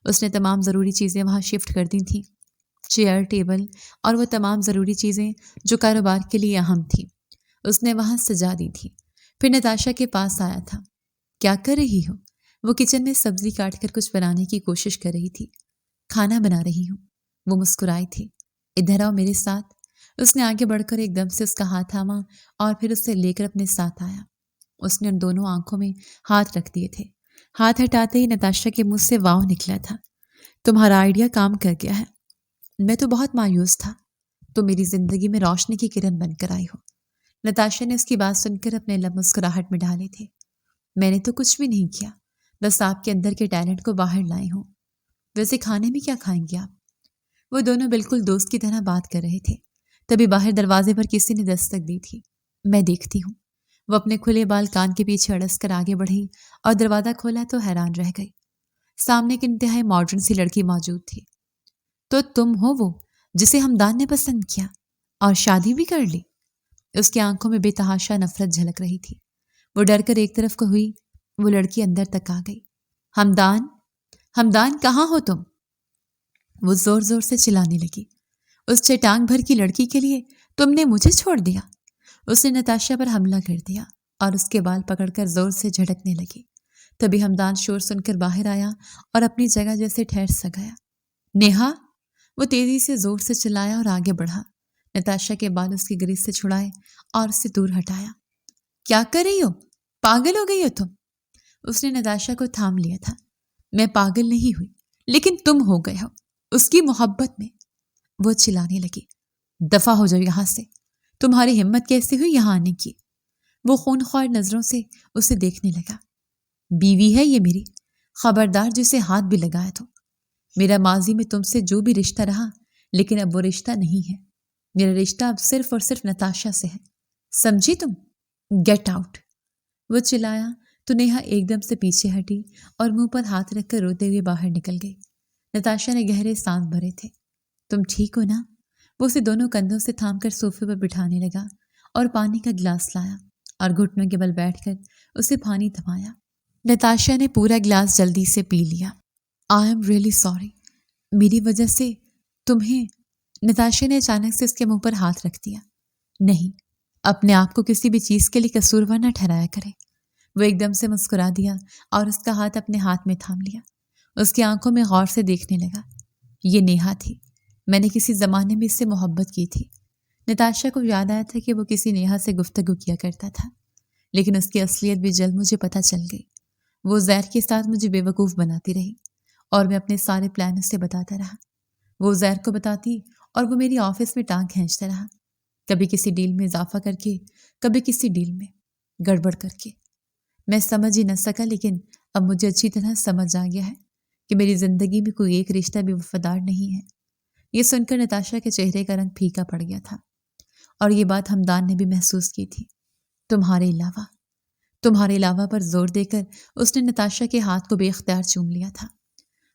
اس نے تمام ضروری چیزیں وہاں شفٹ کر دی تھیں، چیئر، ٹیبل اور وہ تمام ضروری چیزیں جو کاروبار کے لیے اہم تھیں، اس نے وہاں سجا دی تھی۔ پھر نتاشا کے پاس آیا تھا۔ کیا کر رہی ہو؟ وہ کچن میں سبزی کاٹ کر کچھ بنانے کی کوشش کر رہی تھی۔ کھانا بنا رہی ہوں۔ وہ مسکرائی تھی۔ ادھر آؤ میرے ساتھ۔ اس نے آگے بڑھ کر ایک دم سے اس کا ہاتھ تھاما اور پھر اسے لے کر اپنے ساتھ آیا۔ اس نے ان دونوں آنکھوں میں ہاتھ رکھ دیے تھے۔ ہاتھ ہٹاتے ہی نتاشا کے منہ سے واو نکلا تھا۔ تمہارا آئیڈیا کام کر گیا ہے۔ میں تو بہت مایوس تھا، تو میری زندگی میں روشنی کی کرن بن کر آئی ہو۔ نتاشا نے اس کی بات سن کر اپنے لب مسکراہٹ میں ڈالے تھے۔ میں نے تو کچھ بھی نہیں کیا، بس آپ کے اندر کے ٹیلنٹ کو باہر لائے ہوں۔ ویسے کھانے میں کیا کھائیں گے آپ؟ وہ دونوں بالکل دوست کی طرح بات کر رہے تھے، تبھی باہر دروازے پر کسی نے دستک دی تھی۔ میں دیکھتی ہوں۔ وہ اپنے کھلے بال کان کے پیچھے اڑس کر آگے بڑھی اور دروازہ کھولا تو حیران رہ گئی۔ سامنے ایک انتہائی ماڈرن سی لڑکی موجود تھی۔ تو تم ہو وہ جسے ہمدان نے پسند کیا اور شادی بھی کر لی؟ اس کی آنکھوں میں بے تحاشا نفرت جھلک رہی تھی۔ وہ ڈر کر ایک طرف کو ہوئی۔ وہ لڑکی اندر تک آ گئی۔ ہمدان، ہمدان کہاں ہو تم؟ وہ زور زور سے چلانے لگی۔ اس چٹانگ بھر کی لڑکی کے لیے تم نے مجھے چھوڑ دیا؟ اس نے نتاشا پر حملہ کر دیا اور اس کے بال پکڑ کر زور سے جھٹکنے لگی۔ تبھی ہمدان شور سن کر باہر آیا اور اپنی جگہ جیسے ٹھہر سا گیا۔ نیہا! وہ تیزی سے زور سے چلایا اور آگے بڑھا۔ نتاشا کے بال اس کی گریز سے چھڑائے اور اسے دور ہٹایا۔ کیا کر رہی ہو؟ پاگل ہو گئی ہو تم؟ اس نے نتاشا کو تھام لیا تھا۔ میں پاگل نہیں ہوئی، لیکن تم ہو گئے ہو اس کی محبت میں۔ وہ چلانے لگی۔ دفع ہو جاؤ یہاں سے۔ تمہاری ہمت کیسے ہوئی یہاں آنے کی؟ وہ خونخوار نظروں سے اسے دیکھنے لگا۔ بیوی ہے یہ میری، خبردار جسے ہاتھ بھی لگایا تو۔ میرا ماضی میں تم سے جو بھی رشتہ رہا، لیکن اب وہ رشتہ نہیں ہے۔ میرا رشتہ اب صرف اور صرف نتاشا سے ہے، سمجھی تم؟ Get out! وہ چلایا تو نیہا ایک دم سے پیچھے ہٹی اور منہ پر ہاتھ رکھ کر روتے ہوئے باہر نکل گئی۔ نتاشا نے گہرے سانس بھرے تھے۔ تم ٹھیک ہو نا؟ وہ اسے دونوں کندھوں سے تھام کر صوفے پر بٹھانے لگا اور پانی کا گلاس لایا اور گھٹنوں کے بل بیٹھ کر اسے پانی تھمایا۔ نتاشا نے پورا گلاس جلدی سے پی لیا۔ آئی ایم ریئلی سوری، میری وجہ سے تمہیں… نتاشا نے اچانک سے اس کے منہ پر ہاتھ رکھ دیا۔ نہیں، اپنے آپ کو کسی بھی چیز کے لیے قصوروار نہ ٹھہرایا کرے۔ وہ ایک دم سے مسکرا دیا اور اس کا ہاتھ اپنے ہاتھ میں تھام لیا۔ اس کی آنکھوں میں غور سے دیکھنے لگا۔ یہ نیہا تھی، میں نے کسی زمانے میں اس سے محبت کی تھی۔ نتاشا کو یاد آیا تھا کہ وہ کسی نیہا سے گفتگو کیا کرتا تھا، لیکن اس کی اصلیت بھی جلد مجھے پتہ چل گئی۔ وہ زہر کے ساتھ مجھے بے وقوف بناتی رہی اور میں اپنے سارے پلان اسے بتاتا رہا۔ وہ زہر کو بتاتی اور وہ میری آفس میں ٹانگ کھینچتا رہا، کبھی کسی ڈیل میں اضافہ کر کے، کبھی کسی ڈیل میں گڑبڑ کر کے۔ میں سمجھ ہی نہ سکا، لیکن اب مجھے اچھی طرح سمجھ آ گیا ہے کہ میری زندگی میں کوئی ایک رشتہ بھی وفادار نہیں ہے۔ یہ سن کر نتاشا کے چہرے کا رنگ پھیکا پڑ گیا تھا، اور یہ بات ہمدان نے بھی محسوس کی تھی۔ تمہارے علاوہ پر زور دے کر اس نے نتاشا کے ہاتھ کو بے اختیار چوم لیا تھا۔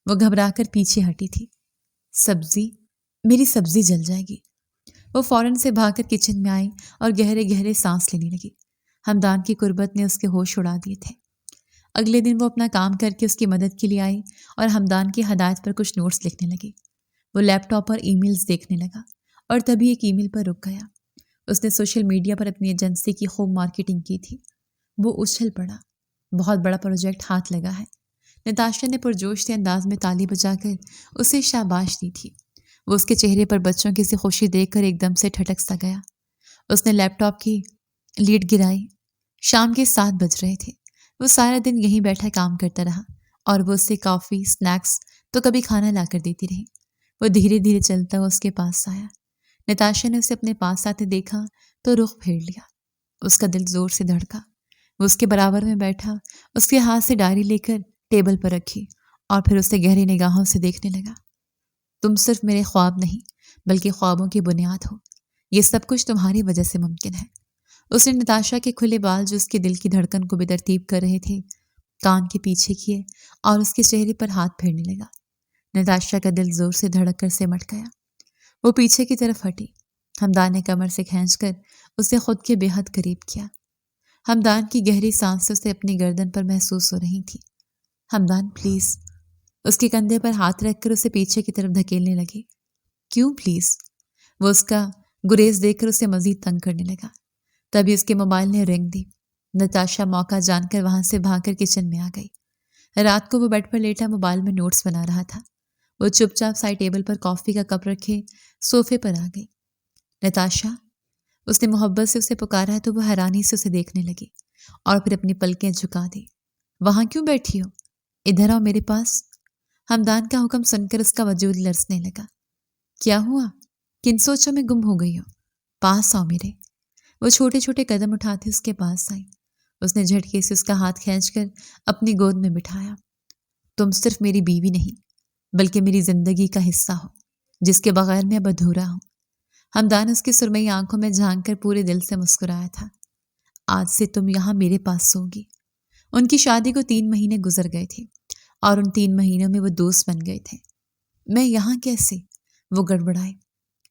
وہ گھبرا کر پیچھے ہٹی تھی۔ سبزی، میری سبزی جل جائے گی۔ وہ فوراً سے بھاگ کر کچن میں آئی اور گہرے گہرے سانس لینے لگی۔ ہمدان کی قربت نے اس کے ہوش اڑا دیے تھے۔ اگلے دن وہ اپنا کام کر کے اس کی مدد کے لیے آئی اور ہمدان کی ہدایت پر کچھ نوٹس لکھنے لگی۔ وہ لیپ ٹاپ پر ای میلز دیکھنے لگا اور تبھی ایک ای میل پر رک گیا۔ اس نے سوشل میڈیا پر اپنی ایجنسی کی خوب مارکیٹنگ کی تھی۔ وہ اچھل پڑا۔ بہت بڑا پروجیکٹ ہاتھ لگا ہے۔ نتاشا نے پرجوش سے انداز میں تالی بجا کر اسے شاباش دی تھی۔ وہ اس کے چہرے پر بچوں کی سی خوشی دیکھ کر ایک دم سے ٹھٹک سا گیا۔ اس نے لیپ ٹاپ کی لیڈ گرائی۔ شام کے 7 بج رہے تھے۔ وہ سارا دن یہیں بیٹھا کام کرتا رہا اور وہ اسے کافی، سنیکس تو کبھی کھانا لا کر دیتی رہی۔ وہ دھیرے دھیرے چلتا ہوا اس کے پاس آیا۔ نتاشا نے اسے اپنے پاس آتے دیکھا تو رخ پھیر لیا۔ اس کا دل زور سے دھڑکا۔ وہ اس کے برابر میں بیٹھا، اس کے ہاتھ سے ڈائری لے کر ٹیبل پر رکھی اور پھر اسے گہری نگاہوں سے دیکھنے لگا۔ تم صرف میرے خواب نہیں بلکہ خوابوں کی بنیاد ہو۔ یہ سب کچھ تمہاری وجہ سے ممکن ہے۔ اس نے نتاشا کے کھلے بال جو اس کے دل کی دھڑکن کو بے ترتیب کر رہے تھے کان کے پیچھے کیے اور اس کے چہرے پر ہاتھ پھیرنے لگا۔ نتاشا کا دل زور سے دھڑک کر سمٹ گیا۔ وہ پیچھے کی طرف ہٹی۔ ہمدان نے کمر سے کھینچ کر اسے خود کے بے حد قریب کیا۔ ہمدان کی گہری سانسیں اسے اپنی گردن پر محسوس ہو رہی تھی۔ ہمدان پلیز۔ اس کے کندھے پر ہاتھ رکھ کر اسے پیچھے کی طرف دھکیلنے لگی۔ کیوں پلیز؟ وہ اس کا گریز دیکھ کر اسے مزید تنگ کرنے لگا۔ تبھی اس کے موبائل نے رنگ دی۔ نتاشا موقع جان کر وہاں سے بھاگ کر کچن میں آ گئی۔ رات کو وہ بیڈ پر لیٹا موبائل میں نوٹس بنا رہا تھا۔ وہ چپ چاپ سائڈ ٹیبل پر کافی کا کپ رکھے صوفے پر آ گئی۔ نتاشا، اس نے محبت سے اسے پکارا تو وہ حیرانی سے اسے دیکھنے لگی اور پھر اپنی پلکیں جھکا دی۔ وہاں کیوں بیٹھی ہو؟ ادھر آؤ میرے پاس۔ ہمدان کا حکم سن کر اس کا وجود لرزنے لگا۔ کیا ہوا؟ کن سوچوں میں گم ہو گئی ہو؟ پاس آؤ میرے۔ وہ چھوٹے چھوٹے قدم اٹھاتی اس کے پاس آئی۔ اس نے جھٹکے سے اس کا ہاتھ کھینچ کر اپنی گود میں بٹھایا۔ تم صرف میری بیوی نہیں بلکہ میری زندگی کا حصہ ہو جس کے بغیر میں اب ادھورا ہوں۔ ہمدان اس کی سرمئی آنکھوں میں جھانک کر پورے دل سے مسکرایا تھا۔ آج سے تم یہاں میرے پاس سوگی۔ ان کی شادی کو 3 مہینے گزر گئے تھے اور ان 3 مہینوں میں وہ دوست بن گئے تھے۔ میں یہاں کیسے؟ وہ گڑبڑائے۔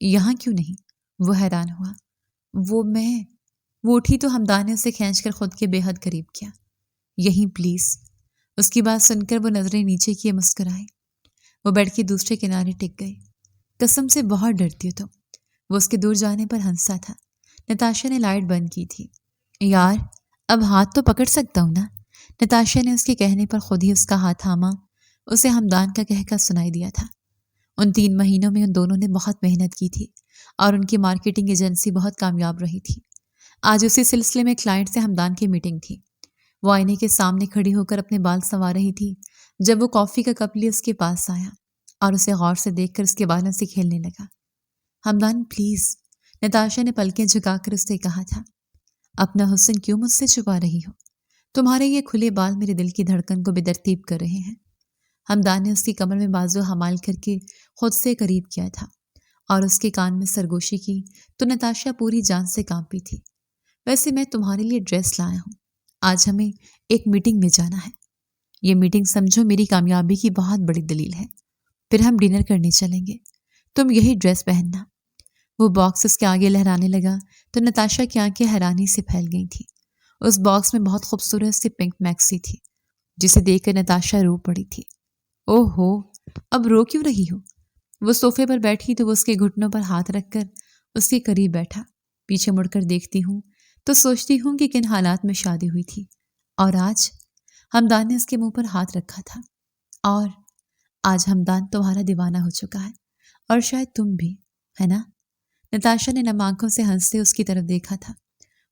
یہاں کیوں نہیں؟ وہ حیران ہوا۔ وہ اٹھی تو ہمدان نے اسے کھینچ کر خود کے بے حد قریب کیا۔ یہیں پلیز۔ اس کی بات سن کر وہ نظریں نیچے کیے مسکرائے۔ وہ بیڈ کے دوسرے کنارے ٹک گئی۔ قسم سے بہت ڈرتی ہو تم۔ وہ اس کے دور جانے پر ہنسا تھا۔ نتاشا نے لائٹ بند کی تھی۔ یار اب ہاتھ تو پکڑ سکتا ہوں نا؟ نتاشا نے اس کے کہنے پر خود ہی اس کا ہاتھ تھاما۔ اسے ہمدان کا کہکا سنائی دیا تھا۔ ان 3 مہینوں میں ان دونوں نے بہت محنت کی تھی اور ان کی مارکیٹنگ ایجنسی بہت کامیاب رہی تھی۔ آج اسی سلسلے میں کلائنٹ سے ہمدان کی میٹنگ تھی۔ وہ آئینے کے سامنے کھڑی ہو کر اپنے بال سنوار رہی تھی جب وہ کافی کا کپ لیے اس کے پاس آیا اور اسے غور سے دیکھ کر اس کے بالوں سے کھیلنے لگا۔ ہمدان پلیز، نتاشا نے پلکیں جھکا کر اس سے کہا تھا۔ اپنا حسن کیوں مجھ سے چھپا رہی ہو؟ تمہارے یہ کھلے بال میرے دل کی دھڑکن کو بے ترتیب کر رہے ہیں۔ ہمدان نے اس کی کمر میں بازو حمال کر کے خود سے قریب کیا تھا اور اس کے کان میں سرگوشی کی تو نتاشا پوری جان سے کانپی تھی۔ ویسے میں تمہارے لیے ڈریس لایا ہوں۔ آج ہمیں ایک میٹنگ میں جانا ہے۔ یہ میٹنگ سمجھو میری کامیابی کی بہت بڑی دلیل ہے۔ پھر ہم ڈنر کرنے چلیں گے۔ تم یہی ڈریس پہننا۔ وہ باکس اس کے آگے لہرانے لگا تو نتاشا کی آنکھیں حیرانی سے پھیل گئی تھیں۔ اس باکس میں بہت خوبصورت سی پنک میکسی تھی جسے دیکھ کر نتاشا رو پڑی تھی۔ اوہ ہو، اب رو کیوں رہی ہو؟ وہ صوفے پر بیٹھی تو وہ اس کے گھٹنوں پر ہاتھ رکھ کر اس کے قریب بیٹھا۔ پیچھے مڑ کر دیکھتی ہوں تو سوچتی ہوں کہ کن حالات میں شادی ہوئی تھی اور آج۔ ہمدان نے اس کے منہ پر ہاتھ رکھا تھا۔ اور آج ہمدان تمہارا دیوانہ ہو چکا ہے اور شاید تم بھی، ہے نا؟ نتاشا نے نم آنکھوں سے ہنستے اس کی طرف دیکھا تھا۔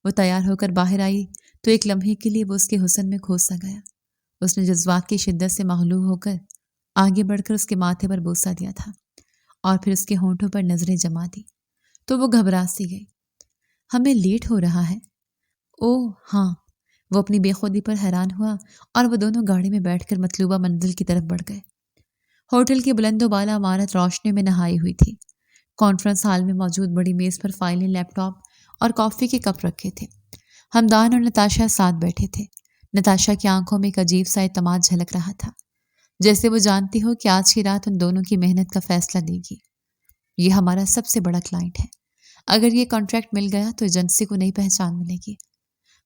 وہ تیار ہو کر باہر آئی تو ایک لمحے کے لیے وہ اس کے حسن میں کھو سا گیا۔ اس نے جذبات کی شدت سے مغلوب ہو کر آگے بڑھ کر اس کے ماتھے پر بوسہ دیا تھا اور پھر اس کے ہونٹوں پر نظریں جما دی تو وہ گھبرا سی گئی۔ ہمیں لیٹ ہو رہا ہے۔ اوہ ہاں۔ وہ اپنی بے خودی پر حیران ہوا اور وہ دونوں گاڑی میں بیٹھ کر مطلوبہ منزل کی طرف بڑھ گئے۔ ہوٹل کی بلند و بالا عمارت روشنی میں نہائی ہوئی تھی۔ کانفرنس ہال میں موجود بڑی میز پر فائلیں، لیپ ٹاپ اور کافی کے کپ رکھے تھے۔ ہمدان اور نتاشا ساتھ بیٹھے تھے۔ نتاشا کی آنکھوں میں ایک عجیب سا اعتماد جھلک رہا تھا، جیسے وہ جانتی ہو کہ آج کی رات ان دونوں کی محنت کا فیصلہ دے گی۔ یہ ہمارا سب سے بڑا کلائنٹ ہے۔ اگر یہ کانٹریکٹ مل گیا تو ایجنسی کو نئی پہچان ملے گی۔